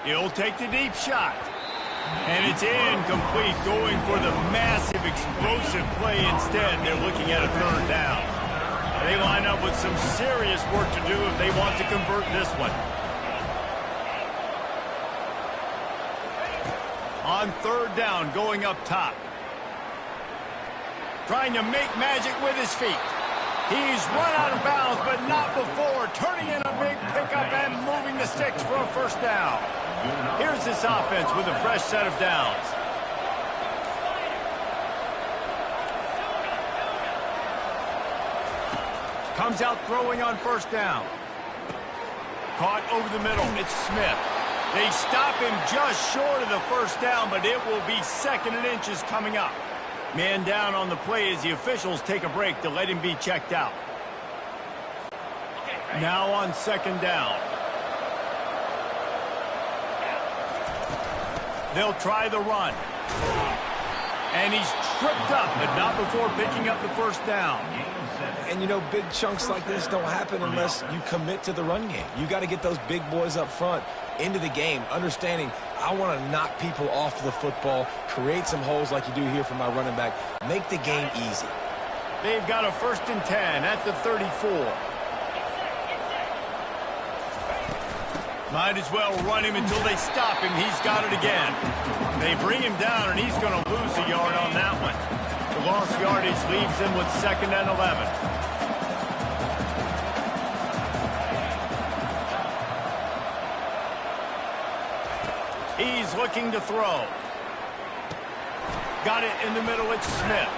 He'll take the deep shot. And it's incomplete, going for the massive explosive play instead. They're looking at a 3rd down. They line up with some serious work to do if they want to convert this one. On 3rd down, going up top. Trying to make magic with his feet. He's run out of bounds, but not before. Turning in a big pickup and moving the sticks for a first down. Here's this offense with a fresh set of downs. Comes out throwing on first down. Caught over the middle. It's Smith. They stop him just short of the first down, but it will be 2nd and inches coming up. Man down on the play as the officials take a break to let him be checked out. Now on 2nd down. They'll try the run. And he's tripped up, but not before picking up the first down. And, you know, big chunks like this don't happen unless you commit to the run game. You got to get those big boys up front into the game, understanding I want to knock people off the football, create some holes like you do here for my running back, make the game easy. They've got a 1st and 10 at the 34. Might as well run him until they stop him. He's got it again. They bring him down, and he's going to lose a yard on that one. The lost yardage leaves him with 2nd and 11. He's looking to throw. Got it in the middle. It's Smith.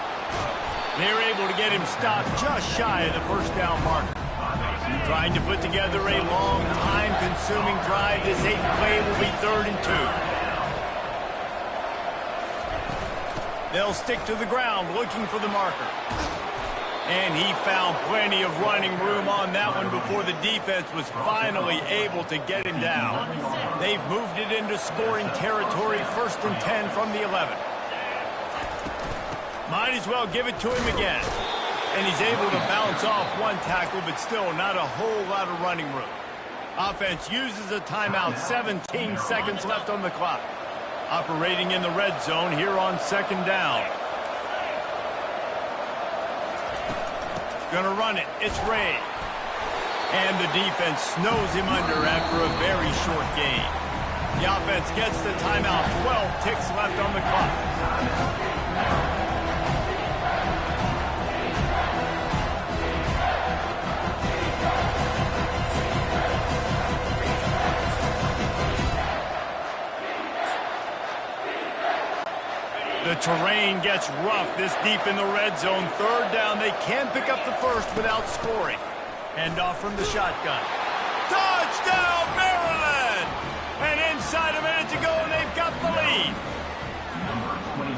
They're able to get him stopped just shy of the first down marker. Trying to put together a long, time-consuming drive. This 8th play will be 3rd and 2. They'll stick to the ground looking for the marker. And he found plenty of running room on that one before the defense was finally able to get him down. They've moved it into scoring territory, 1st and 10 from the 11. Might as well give it to him again. And he's able to bounce off one tackle, but still not a whole lot of running room. Offense uses a timeout, 17 seconds left on the clock. Operating in the red zone here on 2nd down. Gonna run it. It's Ray. And the defense snows him under after a very short gain. The offense gets the timeout. 12 ticks left on the clock. The terrain gets rough this deep in the red zone. 3rd down. They can pick up the first without scoring. Hand off from the shotgun. Touchdown, Maryland! And inside a minute to go, and they've got the lead.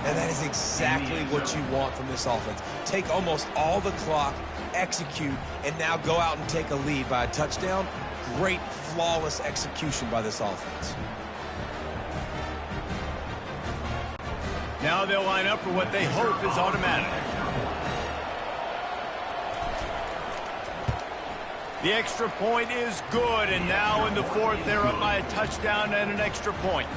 And that is exactly what you want from this offense. Take almost all the clock, execute, and now go out and take a lead by a touchdown. Great, flawless execution by this offense. Now they'll line up for what they hope is automatic. The extra point is good, and now in the 4th, they're up by a touchdown and an extra point.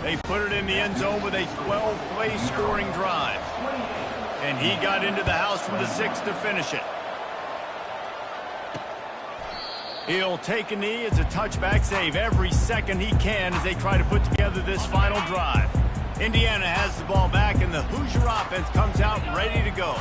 They put it in the end zone with a 12-play scoring drive. And he got into the house from the 6 to finish it. He'll take a knee. It's a touchback save every second he can as they try to put together this final drive. Indiana has the ball back, and the Hoosier offense comes out ready to go.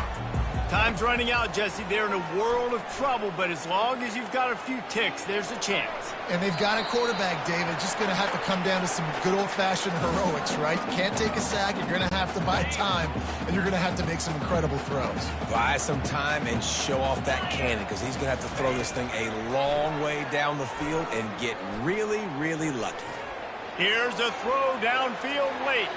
Time's running out, Jesse. They're in a world of trouble, but as long as you've got a few ticks, there's a chance. And they've got a quarterback, David. Just going to have to come down to some good old-fashioned heroics, right? You can't take a sack. You're going to have to buy time, and you're going to have to make some incredible throws. Buy some time and show off that cannon, because he's going to have to throw this thing a long way down the field and get really, really lucky. Here's a throw downfield late.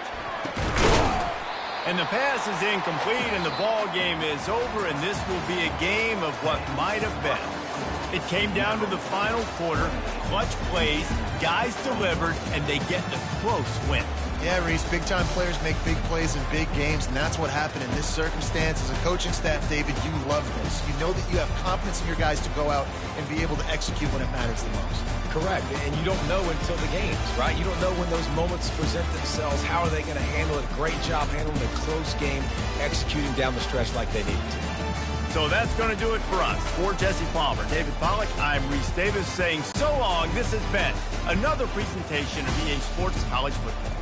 And the pass is incomplete, and the ball game is over, and this will be a game of what might have been. It came down to the final quarter, clutch plays, guys delivered, and they get the close win. Yeah, Reese, big-time players make big plays in big games, and that's what happened in this circumstance. As a coaching staff, David, you love this. You know that you have confidence in your guys to go out and be able to execute when it matters the most. Correct, and you don't know until the games, right? You don't know when those moments present themselves. How are they going to handle it? Great job handling a close game, executing down the stretch like they needed to. So that's going to do it for us. For Jesse Palmer, David Pollack, I'm Reese Davis saying so long. This has been another presentation of EA Sports College Football.